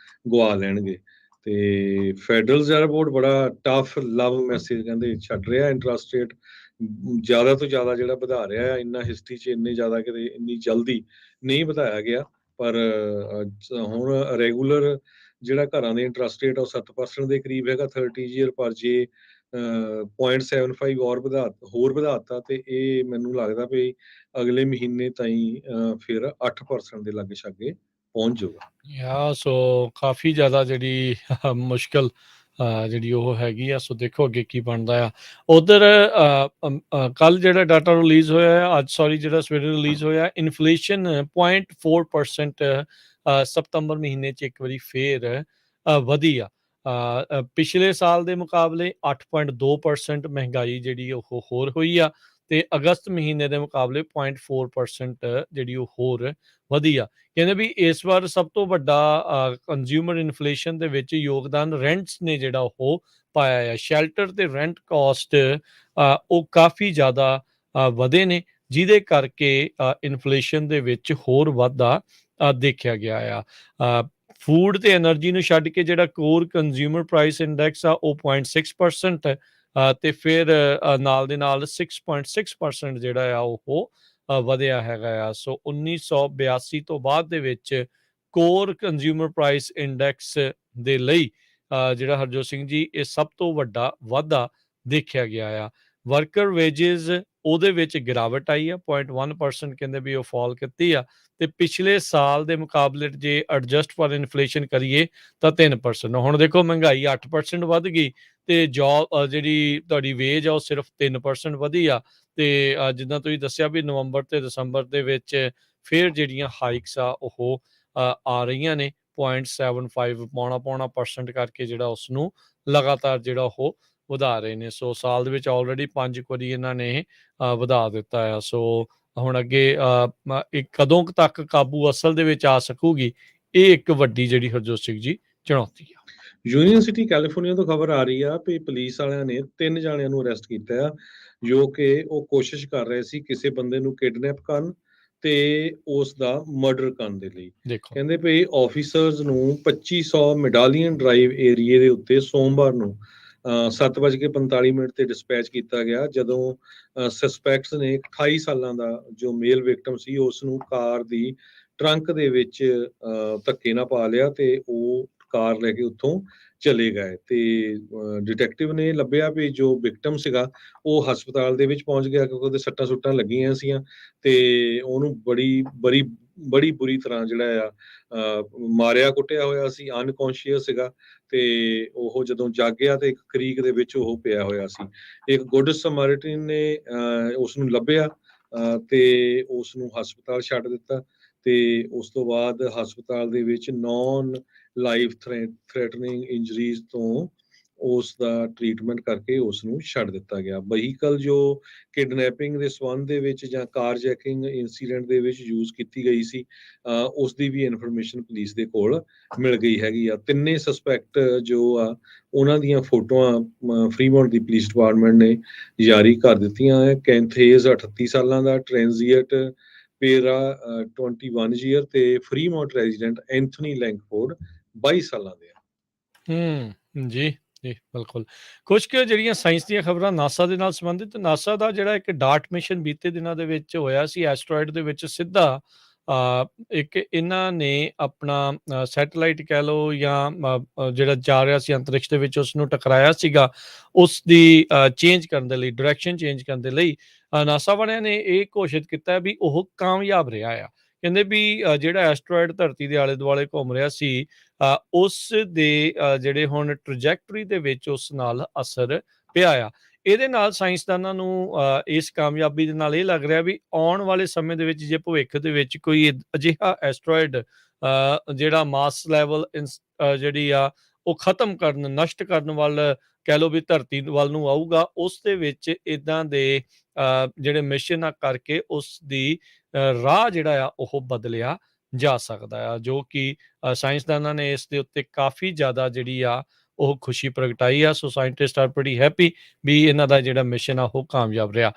ਗਵਾ ਲੈਣਗੇ। ਤੇ ਫੈਡਰਲ ਰਿਜ਼ਰਵ ਬੋਰਡ ਬੜਾ ਟਫ ਲਵ ਮੈਸੇਜ ਕਹਿੰਦੇ ਛੱਡ ਰਿਹਾ, ਇੰਟਰਸਟ ਰੇਟ ਜ਼ਿਆਦਾ ਤੋਂ ਜ਼ਿਆਦਾ ਜਿਹੜਾ ਵਧਾ ਰਿਹਾ। ਇੰਨਾ ਹਿਸਟਰੀ 'ਚ ਇੰਨੇ ਜ਼ਿਆਦਾ ਕਿਤੇ ਇੰਨੀ ਜਲਦੀ ਨਹੀਂ ਵਧਾਇਆ ਗਿਆ, ਪਰ ਹੁਣ ਰੈਗੂਲਰ ਜਿਹੜਾ ਘਰਾਂ ਦੇ ਇੰਟਰਸਟ ਰੇਟ ਉਹ 7% ਦੇ ਕਰੀਬ ਹੈਗਾ 30 ਈਅਰ, ਪਰ ਜੇ 0.75 ਹੋਰ ਵਧਾਤਾ ਤੇ ਇਹ ਮੈਨੂੰ ਲੱਗਦਾ ਵੀ ਅਗਲੇ ਮਹੀਨੇ ਤਾਈਂ ਫਿਰ 8% ਦੇ ਲਾਗੇ ਛਾਗੇ ਪਹੁੰਚ ਜਾਊਗਾ। ਸੋ ਕਾਫੀ ਜ਼ਿਆਦਾ ਜਿਹੜੀ ਮੁਸ਼ਕਲ ਜਿਹੜੀ ਉਹ ਹੈਗੀ ਆ। ਸੋ ਦੇਖੋ ਅੱਗੇ ਕੀ ਬਣਦਾ ਆ। ਉਧਰ ਕੱਲ ਜਿਹੜਾ ਡਾਟਾ ਰਿਲੀਜ਼ ਹੋਇਆ ਆ, ਅੱਜ ਜਿਹੜਾ ਸਵੇਰੇ ਰਿਲੀਜ਼ ਹੋਇਆ, ਇਨਫਲੇਸ਼ਨ 0.4% ਸਤੰਬਰ ਮਹੀਨੇ 'ਚ ਇੱਕ ਵਾਰੀ ਫੇਰ ਵਧੀ ਆ। ਪਿਛਲੇ ਸਾਲ ਦੇ ਮੁਕਾਬਲੇ 8.2% ਮਹਿੰਗਾਈ ਜਿਹੜੀ ਉਹ ਹੋਰ ਹੋਈ ਆ ਤੇ ਅਗਸਤ ਮਹੀਨੇ ਦੇ ਮੁਕਾਬਲੇ 0.4% ਜਿਹੜੀ ਉਹ ਹੋਰ ਵਧੀ ਆ। ਕਹਿੰਦੇ ਵੀ ਇਸ ਵਾਰ ਸਭ ਤੋਂ ਵੱਡਾ ਕੰਜ਼ਿਊਮਰ ਇਨਫਲੇਸ਼ਨ ਦੇ ਵਿੱਚ ਯੋਗਦਾਨ ਰੈਂਟਸ ਨੇ ਜਿਹੜਾ ਉਹ ਪਾਇਆ ਆ। ਸ਼ੈਲਟਰ ਤੇ ਰੈਂਟ ਕਾਸਟ ਉਹ ਕਾਫੀ ਜ਼ਿਆਦਾ ਵਧੇ ਨੇ, ਜਿਹਦੇ ਕਰਕੇ ਇਨਫਲੇਸ਼ਨ ਦੇ ਵਿੱਚ ਹੋਰ ਵਾਧਾ ਦੇਖਿਆ ਗਿਆ ਆ। ਫੂਡ ਤੇ એનર્ਜੀ ਨੂੰ ਛੱਡ ਕੇ ਜਿਹੜਾ ਕੋਰ ਕੰਜ਼ਿਊਮਰ ਪ੍ਰਾਈਸ ਇੰਡੈਕਸ ਆ ਉਹ 0.6% ਤੇ ਫਿਰ ਨਾਲ ਦੇ ਨਾਲ 6.6% ਜਿਹੜਾ ਆ ਉਹ ਵਧਿਆ ਹੈਗਾ ਆ। ਸੋ 1982 ਤੋਂ ਬਾਅਦ ਦੇ ਵਿੱਚ ਕੋਰ ਕੰਜ਼ਿਊਮਰ ਪ੍ਰਾਈਸ ਇੰਡੈਕਸ ਦੇ ਲਈ ਜਿਹੜਾ ਹਰਜੋਤ ਸਿੰਘ ਜੀ ਇਹ ਸਭ ਤੋਂ ਵੱਡਾ ਵਾਧਾ ਦੇਖਿਆ ਗਿਆ ਆ। ਵਰਕਰ ਵੇਜਸ ਉਹਦੇ ਵਿੱਚ ਗਿਰਾਵਟ ਆਈ ਆ, 0.1% ਕਹਿੰਦੇ ਵੀ ਉਹ ਫਾਲ ਕੀਤੀ ਆ ਤੇ ਪਿਛਲੇ ਸਾਲ ਦੇ ਮੁਕਾਬਲੇ ਜੇ ਐਡਜਸਟ ਫॉर ਇਨਫਲੇਸ਼ਨ ਕਰੀਏ ਤਾਂ 3%। ਹੁਣ ਦੇਖੋ ਮਹਿੰਗਾਈ 8% ਵੱਧ ਗਈ ਤੇ ਜੌਬ ਜਿਹੜੀ ਤੁਹਾਡੀ ਵੇਜ ਆ ਉਹ ਸਿਰਫ 3% ਵਧੀ ਆ ਤੇ ਜਿੱਦਾਂ ਤੁਸੀਂ ਦੱਸਿਆ ਵੀ ਨਵੰਬਰ ਤੇ ਦਸੰਬਰ ਦੇ ਵਿੱਚ ਫਿਰ ਜਿਹੜੀਆਂ ਹਾਈਕਸ ਆ ਉਹ ਆ ਰਹੀਆਂ ਨੇ 0.75 ਪੌਣਾ ਪਰਸੈਂਟ ਕਰਕੇ ਜਿਹੜਾ ਉਸ ਨੂੰ ਲਗਾਤਾਰ ਜਿਹੜਾ ਉਹ ਵਧਾ ਰਹੇ ਨੇ। ਸੋ ਸਾਲ ਦੇ ਵਿੱਚ ਆਲਰੇਡੀ 5 ਵਾਰੀ ਇਹਨਾਂ ਨੇ ਵਧਾ ਦਿੱਤਾ ਆ। ਸੋ ਹੁਣ ਅੱਗੇ ਇਹ ਕਦੋਂ ਕੁ ਤੱਕ ਕਾਬੂ ਅਸਲ ਦੇ ਵਿੱਚ ਆ ਸਕੂਗੀ, ਇਹ ਇੱਕ ਵੱਡੀ ਜਿਹੜੀ ਹਰਜੋਤ ਸਿੰਘ ਜੀ ਚੁਣੌਤੀ ਆ। ਯੂਨੀਵਰਸਿਟੀ ਕੈਲੀਫੋਰਨੀਆ ਤੋਂ ਖਬਰ ਆ ਰਹੀ ਆ ਵੀ ਪੁਲਿਸ ਵਾਲਿਆਂ ਨੇ 3 ਜਾਣਿਆਂ ਨੂੰ ਅਰੈਸਟ ਕੀਤਾ ਆ, ਜੋ ਕਿ ਉਹ ਕੋਸ਼ਿਸ਼ ਕਰ ਰਹੇ ਸੀ ਕਿਸੇ ਬੰਦੇ ਨੂੰ ਕਿਡਨੈਪ ਕਰਨ ਤੇ ਉਸ ਦਾ ਮਰਡਰ ਕਰਨ ਦੇ ਲਈ। ਦੇਖੋ ਕਹਿੰਦੇ ਵੀ ਆਫੀਸਰਸ ਨੂੰ 2500 ਮੈਡਾਲੀਅਨ ਡਰਾਈਵ ਏਰੀਏ ਦੇ ਉੱਤੇ ਸੋਮਵਾਰ ਨੂੰ 7:45 ਤੇ ਡਿਸਪੈਚ ਕੀਤਾ ਗਿਆ, ਜਦੋਂ ਸਸਪੈਕਟਸ ਨੇ 28 ਸਾਲਾਂ ਦਾ ਜੋ ਮੇਲ ਵਿਕਟਮ ਸੀ ਉਸ ਨੂੰ ਕਾਰ ਦੀ ਟਰੰਕ ਦੇ ਵਿੱਚ ਧੱਕੇ ਨਾਲ ਪਾ ਲਿਆ ਤੇ ਉਹ ਕਾਰ ਲੈ ਕੇ ਉੱਥੋਂ ਚਲੇ ਗਏ। ਤੇ ਡਿਟੈਕਟਿਵ ਨੇ ਲੱਭਿਆ ਵੀ ਜੋ ਵਿਕਟਮ ਸੀਗਾ ਉਹ ਹਸਪਤਾਲ ਦੇ ਵਿੱਚ ਪਹੁੰਚ ਗਿਆ, ਕਿਉਂਕਿ ਉਹਦੇ ਸੱਟਾਂ ਸੁੱਟਾਂ ਲੱਗੀਆਂ ਸੀਆਂ ਤੇ ਉਹਨੂੰ ਬੜੀ ਬੁਰੀ ਤਰ੍ਹਾਂ ਜਿਹੜਾ ਆ ਮਾਰਿਆ ਕੁੱਟਿਆ ਹੋਇਆ ਸੀ, ਅਨਕੌਂਸ਼ੀਅਸ ਸੀਗਾ ਤੇ ਉਹ ਜਦੋਂ ਜਾਗਿਆ ਤੇ ਇੱਕ ਕ੍ਰੀਕ ਦੇ ਵਿੱਚ ਉਹ ਪਿਆ ਹੋਇਆ ਸੀ। ਇੱਕ ਗੁੱਡ ਸਮੈਰਿਟਨ ਨੇ ਉਸ ਨੂੰ ਲੱਭਿਆ ਤੇ ਉਸ ਨੂੰ ਹਸਪਤਾਲ ਛੱਡ ਦਿੱਤਾ ਤੇ ਉਸ ਤੋਂ ਬਾਅਦ ਹਸਪਤਾਲ ਦੇ ਵਿੱਚ ਨੌਨ ਲਾਈਫ ਥ੍ਰੈਟਨਿੰਗ ਇੰਜਰੀਜ਼ ਤੋਂ ਉਸ ਦਾ ਟ੍ਰੀਟਮੈਂਟ ਕਰਕੇ ਉਸ ਨੂੰ ਛੱਡ ਦਿੱਤਾ ਗਿਆ। ਵਹੀਕਲ ਜੋ ਕਿਡਨੈਪਿੰਗ ਦੇ ਸੰਬੰਧ ਦੇ ਵਿੱਚ ਜਾਂ ਕਾਰਜੈਕਿੰਗ ਇੰਸੀਡੈਂਟ ਦੇ ਵਿੱਚ ਯੂਜ਼ ਕੀਤੀ ਗਈ ਸੀ, ਉਸ ਦੀ ਵੀ ਇਨਫੋਰਮੇਸ਼ਨ ਪੁਲਿਸ ਦੇ ਕੋਲ ਮਿਲ ਗਈ ਹੈਗੀ ਆ। ਤਿੰਨੇ ਸਸਪੈਕਟ ਜੋ ਆ ਉਹਨਾਂ ਦੀਆਂ ਫੋਟੋਆਂ ਫਰੀਮੌਂਟ ਦੀ ਪੁਲਿਸ ਡਿਪਾਰਟਮੈਂਟ ਨੇ ਜਾਰੀ ਕਰ ਦਿੱਤੀਆਂ ਹੈ। ਕੈਂਥੇਜ਼ 38 ਸਾਲਾਂ ਦਾ, ਟ੍ਰਾਂਜ਼ੀਟ ਪੇਰਾ 21 ਈਅਰ ਤੇ ਫਰੀਮੌਂਟ ਰੈਜ਼ੀਡੈਂਟ ਐਂਥਨੀ ਲੈਂਗਫੋਰਡ 22 ਸਾਲਾਂ ਦੇ ਆ। ਜੀ ਜੀ ਬਿਲਕੁਲ। ਕੁਝ ਕੁ ਜਿਹੜੀਆਂ ਸਾਇੰਸ ਦੀਆਂ ਖਬਰਾਂ ਨਾਸਾ ਦੇ ਨਾਲ ਸੰਬੰਧਿਤ, ਨਾਸਾ ਦਾ ਜਿਹੜਾ ਇੱਕ ਡਾਰਟ ਮਿਸ਼ਨ ਬੀਤੇ ਦਿਨਾਂ ਦੇ ਵਿੱਚ ਹੋਇਆ ਸੀ ਐਸਟਰੋਇਡ ਦੇ ਵਿੱਚ ਸਿੱਧਾ ਇੱਕ ਇਹਨਾਂ ਨੇ ਆਪਣਾ ਸੈਟੇਲਾਈਟ ਕਹਿ ਲਓ ਜਾਂ ਜਿਹੜਾ ਜਾ ਰਿਹਾ ਸੀ ਅੰਤਰਿਕਸ਼ ਦੇ ਵਿੱਚ ਉਸ ਨੂੰ ਟਕਰਾਇਆ ਸੀਗਾ, ਉਸ ਦੀ ਚੇਂਜ ਕਰਨ ਦੇ ਲਈ, ਡਾਇਰੈਕਸ਼ਨ ਚੇਂਜ ਕਰਨ ਦੇ ਲਈ ਨਾਸਾ ਵਾਲਿਆਂ ਨੇ ਇਹ ਘੋਸ਼ਿਤ ਕੀਤਾ ਵੀ ਉਹ ਕਾਮਯਾਬ ਰਿਹਾ ਆ। ਕਹਿੰਦੇ ਵੀ ਜਿਹੜਾ ਐਸਟਰੋਇਡ ਧਰਤੀ ਦੇ ਆਲੇ ਦੁਆਲੇ ਘੁੰਮ ਰਿਹਾ ਸੀ ਉਸ ਦੇ ਜਿਹੜੇ ਹੁਣ ਟ੍ਰੈਜੈਕਟਰੀ ਦੇ ਵਿੱਚ ਉਸ ਨਾਲ ਅਸਰ ਪਿਆ ਆ। ਇਹਦੇ ਨਾਲ ਸਾਇੰਸਦਾਨਾਂ ਨੂੰ ਇਸ ਕਾਮਯਾਬੀ ਦੇ ਨਾਲ ਇਹ ਲੱਗ ਰਿਹਾ ਵੀ ਆਉਣ ਵਾਲੇ ਸਮੇਂ ਦੇ ਵਿੱਚ ਜੇ ਭਵਿੱਖ ਦੇ ਵਿੱਚ ਕੋਈ ਅਜਿਹਾ ਐਸਟਰੋਇਡ ਜਿਹੜਾ ਮਾਸ ਲੈਵਲ ਜਿਹੜੀ ਆ ਉਹ ਖਤਮ ਕਰਨ, ਨਸ਼ਟ ਕਰਨ ਵੱਲ ਕਹਿ ਲਓ ਵੀ ਧਰਤੀ ਵੱਲ ਨੂੰ ਆਊਗਾ, ਉਸ ਦੇ ਵਿੱਚ ਇੱਦਾਂ ਦੇ ਜਿਹੜੇ ਮਿਸ਼ਨ ਆ ਕਰਕੇ ਉਸ ਦੀ ਰਾਹ ਜਿਹੜਾ ਆ ਉਹ ਬਦਲਿਆ ਜਾ ਸਕਦਾ ਆ, ਜੋ ਕਿ ਸਾਇੰਸਦਾਨਾਂ ਨੇ ਇਸ ਦੇ ਉੱਤੇ ਕਾਫੀ ਜ਼ਿਆਦਾ ਜਿਹੜੀ ਆ ਉਹ ਖੁਸ਼ੀ ਪ੍ਰਗਟਾਈ ਆ। ਸੋ ਸਾਇੰਟਿਸਟ ਆਰ ਪ੍ਰੀਟੀ ਹੈਪੀ ਵੀ ਇਹਨਾਂ ਦਾ ਜਿਹੜਾ ਮਿਸ਼ਨ ਆ ਉਹ ਕਾਮਯਾਬ ਰਿਹਾ।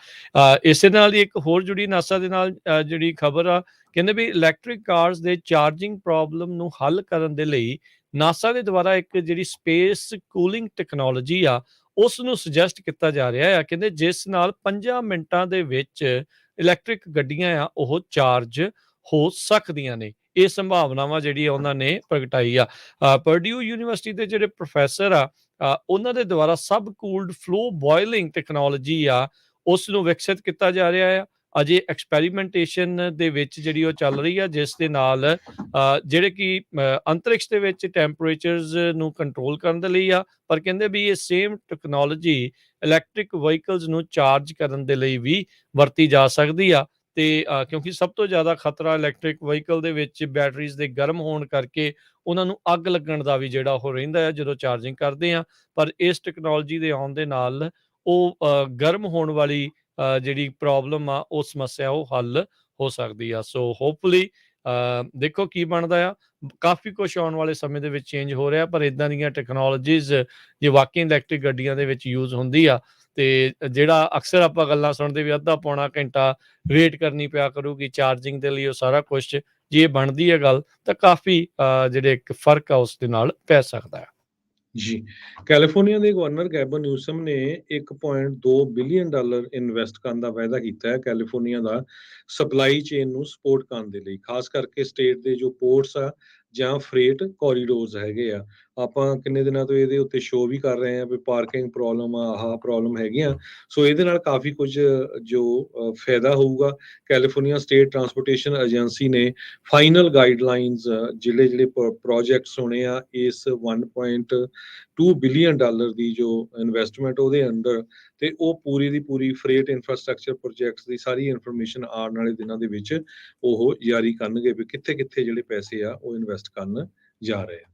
ਇਸੇ ਨਾਲ ਹੀ ਇੱਕ ਹੋਰ ਜੁੜੀ ਨਾਸਾ ਦੇ ਨਾਲ ਜਿਹੜੀ ਖਬਰ ਆ, ਕਹਿੰਦੇ ਵੀ ਇਲੈਕਟ੍ਰਿਕ ਕਾਰਸ ਦੇ ਚਾਰਜਿੰਗ ਪ੍ਰੋਬਲਮ ਨੂੰ ਹੱਲ ਕਰਨ ਦੇ ਲਈ ਨਾਸਾ ਦੇ ਦੁਆਰਾ ਇੱਕ ਜਿਹੜੀ ਸਪੇਸ ਕੂਲਿੰਗ ਟੈਕਨੋਲੋਜੀ ਆ ਉਸ ਨੂੰ ਸੁਜੈਸਟ ਕੀਤਾ ਜਾ ਰਿਹਾ ਆ। ਕਹਿੰਦੇ ਜਿਸ ਨਾਲ 5 ਮਿੰਟਾਂ ਦੇ ਵਿੱਚ ਇਲੈਕਟ੍ਰਿਕ ਗੱਡੀਆਂ ਆ ਉਹ ਚਾਰਜ ਹੋ ਸਕਦੀਆਂ ਨੇ। ਇਹ ਸੰਭਾਵਨਾਵਾਂ ਜਿਹੜੀ ਆ ਉਹਨਾਂ ਨੇ ਪ੍ਰਗਟਾਈ ਆ। ਪਰਡਿਊ ਯੂਨੀਵਰਸਿਟੀ ਦੇ ਜਿਹੜੇ ਪ੍ਰੋਫੈਸਰ ਆ ਉਹਨਾਂ ਦੇ ਦੁਆਰਾ ਸਬ ਕੂਲਡ ਫਲੋ ਬੋਇਲਿੰਗ ਟੈਕਨੋਲੋਜੀ ਆ ਉਸ ਨੂੰ ਵਿਕਸਿਤ ਕੀਤਾ ਜਾ ਰਿਹਾ ਆ। ਅਜੇ ਐਕਸਪੈਰੀਮੈਂਟੇਸ਼ਨ ਦੇ ਵਿੱਚ ਜਿਹੜੀ ਉਹ ਚੱਲ ਰਹੀ ਆ, ਜਿਸ ਦੇ ਨਾਲ ਜਿਹੜੇ ਕਿ ਅੰਤਰਿਕਸ਼ ਦੇ ਵਿੱਚ ਟੈਂਪਰੇਚਰਸ ਨੂੰ ਕੰਟਰੋਲ ਕਰਨ ਦੇ ਲਈ ਆ, ਪਰ ਕਹਿੰਦੇ ਵੀ ਇਹ ਸੇਮ ਟੈਕਨੋਲੋਜੀ ਇਲੈਕਟ੍ਰਿਕ ਵਹੀਕਲਸ ਨੂੰ ਚਾਰਜ ਕਰਨ ਦੇ ਲਈ ਵੀ ਵਰਤੀ ਜਾ ਸਕਦੀ ਆ ਤੇ ਕਿਉਂਕਿ ਸਭ ਤੋਂ ਜ਼ਿਆਦਾ ਖਤਰਾ ਇਲੈਕਟ੍ਰਿਕ ਵਹੀਕਲ ਦੇ ਵਿੱਚ ਬੈਟਰੀਜ਼ ਦੇ ਗਰਮ ਹੋਣ ਕਰਕੇ ਉਹਨਾਂ ਨੂੰ ਅੱਗ ਲੱਗਣ ਦਾ ਵੀ ਜਿਹੜਾ ਉਹ ਰਹਿੰਦਾ ਆ ਜਦੋਂ ਚਾਰਜਿੰਗ ਕਰਦੇ ਆ। ਪਰ ਇਸ ਟੈਕਨੋਲੋਜੀ ਦੇ ਆਉਣ ਦੇ ਨਾਲ ਉਹ ਗਰਮ ਹੋਣ ਵਾਲੀ ਜਿਹੜੀ ਪ੍ਰੋਬਲਮ ਆ, ਉਹ ਸਮੱਸਿਆ ਉਹ ਹੱਲ ਹੋ ਸਕਦੀ ਆ। ਸੋ ਹੋਪਫੁਲੀ ਦੇਖੋ ਕੀ ਬਣਦਾ ਆ। ਕਾਫੀ ਕੁਛ ਆਉਣ ਵਾਲੇ ਸਮੇਂ ਦੇ ਵਿੱਚ ਚੇਂਜ ਹੋ ਰਿਹਾ, ਪਰ ਇਦਾਂ ਦੀਆਂ ਟੈਕਨੋਲੋਜੀਜ਼ ਜੇ ਵਾਕਈ ਇਲੈਕਟ੍ਰਿਕ ਗੱਡੀਆਂ ਦੇ ਵਿੱਚ ਯੂਜ਼ ਹੁੰਦੀ ਆ, ਤੇ ਜਿਹੜਾ ਅਕਸਰ ਆਪਾਂ ਗੱਲਾਂ ਸੁਣਦੇ ਵੀ ਅੱਧਾ ਪੌਣਾ ਘੰਟਾ ਵੇਟ ਕਰਨੀ ਪਿਆ ਕਰੂਗੀ ਚਾਰਜਿੰਗ ਦੇ ਲਈ, ਉਹ ਸਾਰਾ ਕੁਛ ਜੇ ਇਹ ਬਣਦੀ ਹੈ ਗੱਲ, ਤਾਂ ਕਾਫੀ ਜਿਹੜੇ ਇੱਕ ਫਰਕ ਆ ਉਸ ਦੇ ਨਾਲ ਪੈ ਸਕਦਾ ਹੈ। ਜੀ, ਕੈਲੀਫੋਰਨੀਆ ਦੇ ਗਵਰਨਰ ਗੈਬਨ ਨਿਊਸਮ ਨੇ $1.2 ਬਿਲੀਅਨ ਇਨਵੈਸਟ ਕਰਨ ਦਾ ਵਾਅਦਾ ਕੀਤਾ ਹੈ ਕੈਲੀਫੋਰਨੀਆ ਦਾ ਸਪਲਾਈ ਚੇਨ ਨੂੰ ਸਪੋਰਟ ਕਰਨ ਦੇ ਲਈ, ਖਾਸ ਕਰਕੇ ਸਟੇਟ ਦੇ ਜੋ ਪੋਰਟਸ ਆ ਜਾਂ ਫਰੇਟ ਕੋਰੀਡੋਰਸ ਹੈਗੇ ਆ। ਆਪਾਂ ਕਿੰਨੇ ਦਿਨਾਂ ਤੋਂ ਇਹਦੇ ਉੱਤੇ ਸ਼ੋਅ ਵੀ ਕਰ ਰਹੇ ਆ ਵੀ ਪਾਰਕਿੰਗ ਪ੍ਰੋਬਲਮ ਆ, ਆਹ ਪ੍ਰੋਬਲਮ ਹੈਗੀਆਂ। ਸੋ ਇਹਦੇ ਨਾਲ ਕਾਫੀ ਕੁਝ ਜੋ ਫਾਇਦਾ ਹੋਊਗਾ। ਕੈਲੀਫੋਰਨੀਆ ਸਟੇਟ ਟਰਾਂਸਪੋਰਟੇਸ਼ਨ ਏਜੰਸੀ ਨੇ ਫਾਈਨਲ ਗਾਈਡਲਾਈਨਸ ਜਿਹੜੇ ਜਿਹੜੇ ਪ੍ਰੋਜੈਕਟਸ ਹੋਣੇ ਆ ਇਸ $1.2 ਬਿਲੀਅਨ ਦੀ ਜੋ ਇਨਵੈਸਟਮੈਂਟ ਉਹਦੇ ਅੰਦਰ, ਤੇ ਉਹ ਪੂਰੀ ਦੀ ਪੂਰੀ ਫਰੇਟ ਇਨਫਰਾਸਟ੍ਰਕਚਰ ਪ੍ਰੋਜੈਕਟਸ ਦੀ ਸਾਰੀ ਇਨਫੋਰਮੇਸ਼ਨ ਆਉਣ ਵਾਲੇ ਦਿਨਾਂ ਦੇ ਵਿੱਚ ਉਹ ਜਾਰੀ ਕਰਨਗੇ ਵੀ ਕਿੱਥੇ ਕਿੱਥੇ ਜਿਹੜੇ ਪੈਸੇ ਆ ਉਹ ਇਨਵੈਸਟ ਕਰਨ ਜਾ ਰਹੇ ਆ।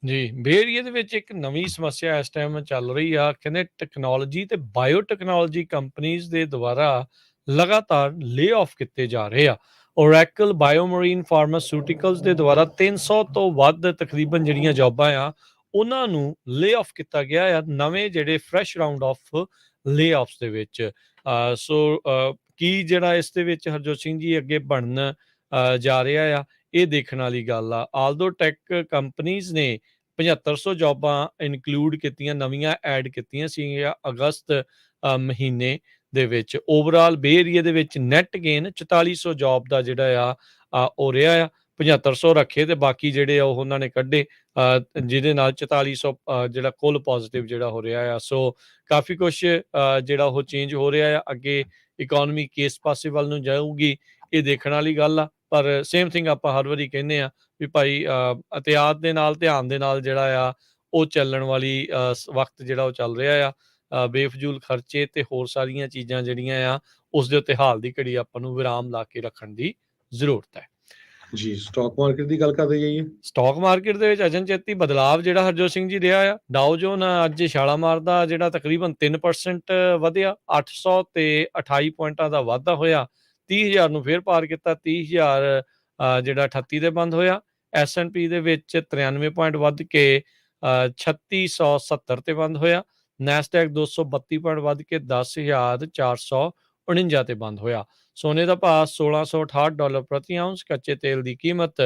ਜੀ, ਬੇ ਏਰੀਏ ਦੇ ਵਿੱਚ ਇੱਕ ਨਵੀਂ ਸਮੱਸਿਆ ਇਸ ਟਾਈਮ ਚੱਲ ਰਹੀ ਆ। ਕਹਿੰਦੇ ਟੈਕਨੋਲੋਜੀ ਤੇ ਬਾਇਓਟੈਕਨੋਲੋਜੀ ਕੰਪਨੀਜ਼ ਦੇ ਦੁਆਰਾ ਲਗਾਤਾਰ ਲੇ-ਆਫ ਕੀਤੇ ਜਾ ਰਹੇ ਆ। ਓਰੈਕਲ ਬਾਇਓਮਰੀਨ ਫਾਰਮਾਸਿਊਟੀਕਲਸ ਦੇ ਦੁਆਰਾ 300 ਤੋਂ ਵੱਧ ਤਕਰੀਬਨ ਜਿਹੜੀਆਂ ਜੌਬਾਂ ਆ, ਉਹਨਾਂ ਨੂੰ ਲੇ-ਆਫ ਕੀਤਾ ਗਿਆ ਆ ਨਵੇਂ ਜਿਹੜੇ ਫਰੈਸ਼ ਰਾਉਂਡ ਆਫ ਲੇ-ਆਫਸ ਦੇ ਵਿੱਚ। ਕੀ ਜਿਹੜਾ ਇਸ ਦੇ ਵਿੱਚ ਹਰਜੋਤ ਸਿੰਘ ਜੀ ਅੱਗੇ ਬਣਨ ਜਾ ਰਿਹਾ ਆ, ਇਹ ਦੇਖਣ ਵਾਲੀ ਗੱਲ ਆ। ਆਲਦੋ ਟੈਕ ਕੰਪਨੀਜ਼ ਨੇ 7500 ਜੌਬਾਂ ਇਨਕਲੂਡ ਕੀਤੀਆਂ, ਨਵੀਆਂ ਐਡ ਕੀਤੀਆਂ ਸੀਗੀਆਂ ਅਗਸਤ ਮਹੀਨੇ ਦੇ ਵਿੱਚ। ਓਵਰਆਲ ਬੇ ਏਰੀਏ ਦੇ ਵਿੱਚ ਨੈਟ ਗੇਨ 4400 ਜੌਬ ਦਾ ਜਿਹੜਾ ਆ ਉਹ ਰਿਹਾ ਆ। 7500 ਰੱਖੇ ਤੇ ਬਾਕੀ ਜਿਹੜੇ ਆ ਉਹ ਉਹਨਾਂ ਨੇ ਕੱਢੇ, ਜਿਹਦੇ ਨਾਲ 4400 ਜਿਹੜਾ ਕੁੱਲ ਪੋਜ਼ਿਟਿਵ ਜਿਹੜਾ ਹੋ ਰਿਹਾ ਆ। ਸੋ ਕਾਫੀ ਕੁਛ ਜਿਹੜਾ ਉਹ ਚੇਂਜ ਹੋ ਰਿਹਾ ਆ। ਅੱਗੇ ਇਕੋਨਮੀ ਕਿਸ ਪਾਸੇ ਵੱਲ ਨੂੰ ਜਾਊਗੀ, ਇਹ ਦੇਖਣ ਵਾਲੀ ਗੱਲ ਆ। ਪਰ ਸੇਮ ਥਿੰਗ ਆਪਾਂ ਹਰ ਵਾਰੀ ਕਹਿੰਦੇ ਆ ਵੀ ਭਾਈ ਅਹਤਿਆਤ ਦੇ ਨਾਲ, ਧਿਆਨ ਦੇ ਨਾਲ ਜਿਹੜਾ ਆ ਉਹ ਚੱਲਣ ਵਾਲੀ ਵਕਤ ਜਿਹੜਾ ਉਹ ਚੱਲ ਰਿਹਾ ਆ। ਬੇਫਜ਼ੂਲ ਖਰਚੇ ਤੇ ਹੋਰ ਸਾਰੀਆਂ ਚੀਜ਼ਾਂ ਜਿਹੜੀਆਂ ਆ ਉਸ ਦੇ ਉੱਤੇ ਹਾਲ ਦੀ ਘੜੀ ਆਪਾਂ ਨੂੰ ਵਿਰਾਮ ਲਾ ਕੇ ਰੱਖਣ ਦੀ ਜ਼ਰੂਰਤ ਹੈ। ਜੀ, ਸਟਾਕ ਮਾਰਕੀਟ ਦੀ ਗੱਲ ਕਰਦੇ ਜਾਈਏ। ਸਟਾਕ ਮਾਰਕੀਟ ਦੇ ਵਿੱਚ ਅਚਨਚੇਤੀ ਬਦਲਾਵ ਜਿਹੜਾ ਹਰਜੋਤ ਸਿੰਘ ਜੀ ਰਿਹਾ ਆ। ਡਾਓ ਜੋਨ ਅੱਜ ਛਾਲਾ ਮਾਰਦਾ ਜਿਹੜਾ ਤਕਰੀਬਨ 3% ਵਧਿਆ, 800 ਤੇ 28 ਪੁਆਇੰਟਾਂ ਦਾ ਵਾਧਾ ਹੋਇਆ, 30,000 ਨੂੰ ਫੇਰ ਪਾਰ ਕੀਤਾ, 30,000 ਜਿਹੜਾ 38 ਤੇ ਬੰਦ ਹੋਇਆ। S&P ਦੇ ਵਿੱਚ 93 ਪੁਆਇੰਟ ਵੱਧ ਕੇ 3670 ਤੇ ਬੰਦ ਹੋਇਆ। ਨੈਸਡੈਕ 232 ਪੁਆਇੰਟ ਵੱਧ ਕੇ 10,449 ਤੇ ਬੰਦ ਹੋਇਆ। ਸੋਨੇ ਦਾ ਭਾਅ $1668 ਪ੍ਰਤੀ ਆਉਂਸ, ਕੱਚੇ ਤੇਲ ਦੀ ਕੀਮਤ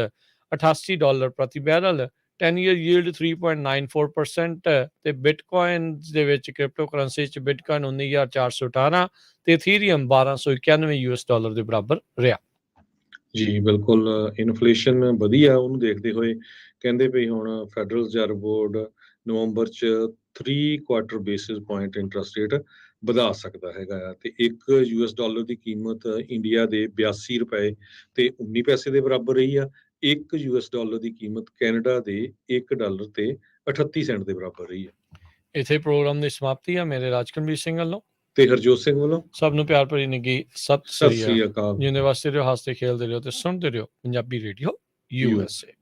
$88 ਪ੍ਰਤੀ ਬੈਰਲ, 10 year yield 3.94% ਤੇ ਬਿਟਕੋਇਨ ਦੇ ਵਿੱਚ ਕ੍ਰਿਪਟੋ ਕਰੰਸੀ 'ਚ ਬਿਟਕੋਇਨ 19,418 ਤੇ ਇਥੀਰੀਅਮ $1291 ਦੇ ਬਰਾਬਰ ਰਿਹਾ। ਜੀ, ਬਿਲਕੁਲ ਇਨਫਲੇਸ਼ਨ ਵਧੀਆ ਉਹਨੂੰ ਦੇਖਦੇ ਹੋਏ ਕਹਿੰਦੇ ਪਈ ਹੁਣ ਫੈਡਰਲ ਰਿਜ਼ਰਵ ਬੋਰਡ ਨਵੰਬਰ 'ਚ 3 quarter basis point interest rate ਵਧਾ ਸਕਦਾ ਹੈਗਾ ਆ, ਤੇ $1 ਦੀ ਕੀਮਤ ਇੰਡੀਆ ਦੇ $82 ਤੇ 19 ਪੈਸੇ ਦੇ ਬਰਾਬਰ ਰਹੀ ਆ। $1 ਦੀ ਕੀਮਤ ਕੈਨੇਡਾ ਦੇ $1 ਤੇ 38 ਸੈਂਟ ਦੇ ਬਰਾਬਰ ਰਹੀ ਆ। ਇੱਥੇ ਪ੍ਰੋਗਰਾਮ ਦੀ ਸਮਾਪਤੀ ਆ। ਮੇਰੇ ਰਾਜਕਨਵੀਰ ਸਿੰਘ ਵੱਲੋਂ ਤੇ ਹਰਜੋਤ ਸਿੰਘ ਵੱਲੋਂ ਸਭ ਨੂੰ ਪਿਆਰ ਭਰੀ ਨਿੱਘੀ ਸਤਿ ਸਤਿ ਸ੍ਰੀ ਸ੍ਰੀ ਅਕਾਲ। ਅਕਾਲ। ਜਿਉਂਦੇ ਵਾਸਤੇ ਰਹੋ, ਹੱਸਦੇ ਖੇਲਦੇ ਰਹੋ ਤੇ ਸੁਣਦੇ ਰਹੋ ਪੰਜਾਬੀ ਰੇਡੀਓ USA।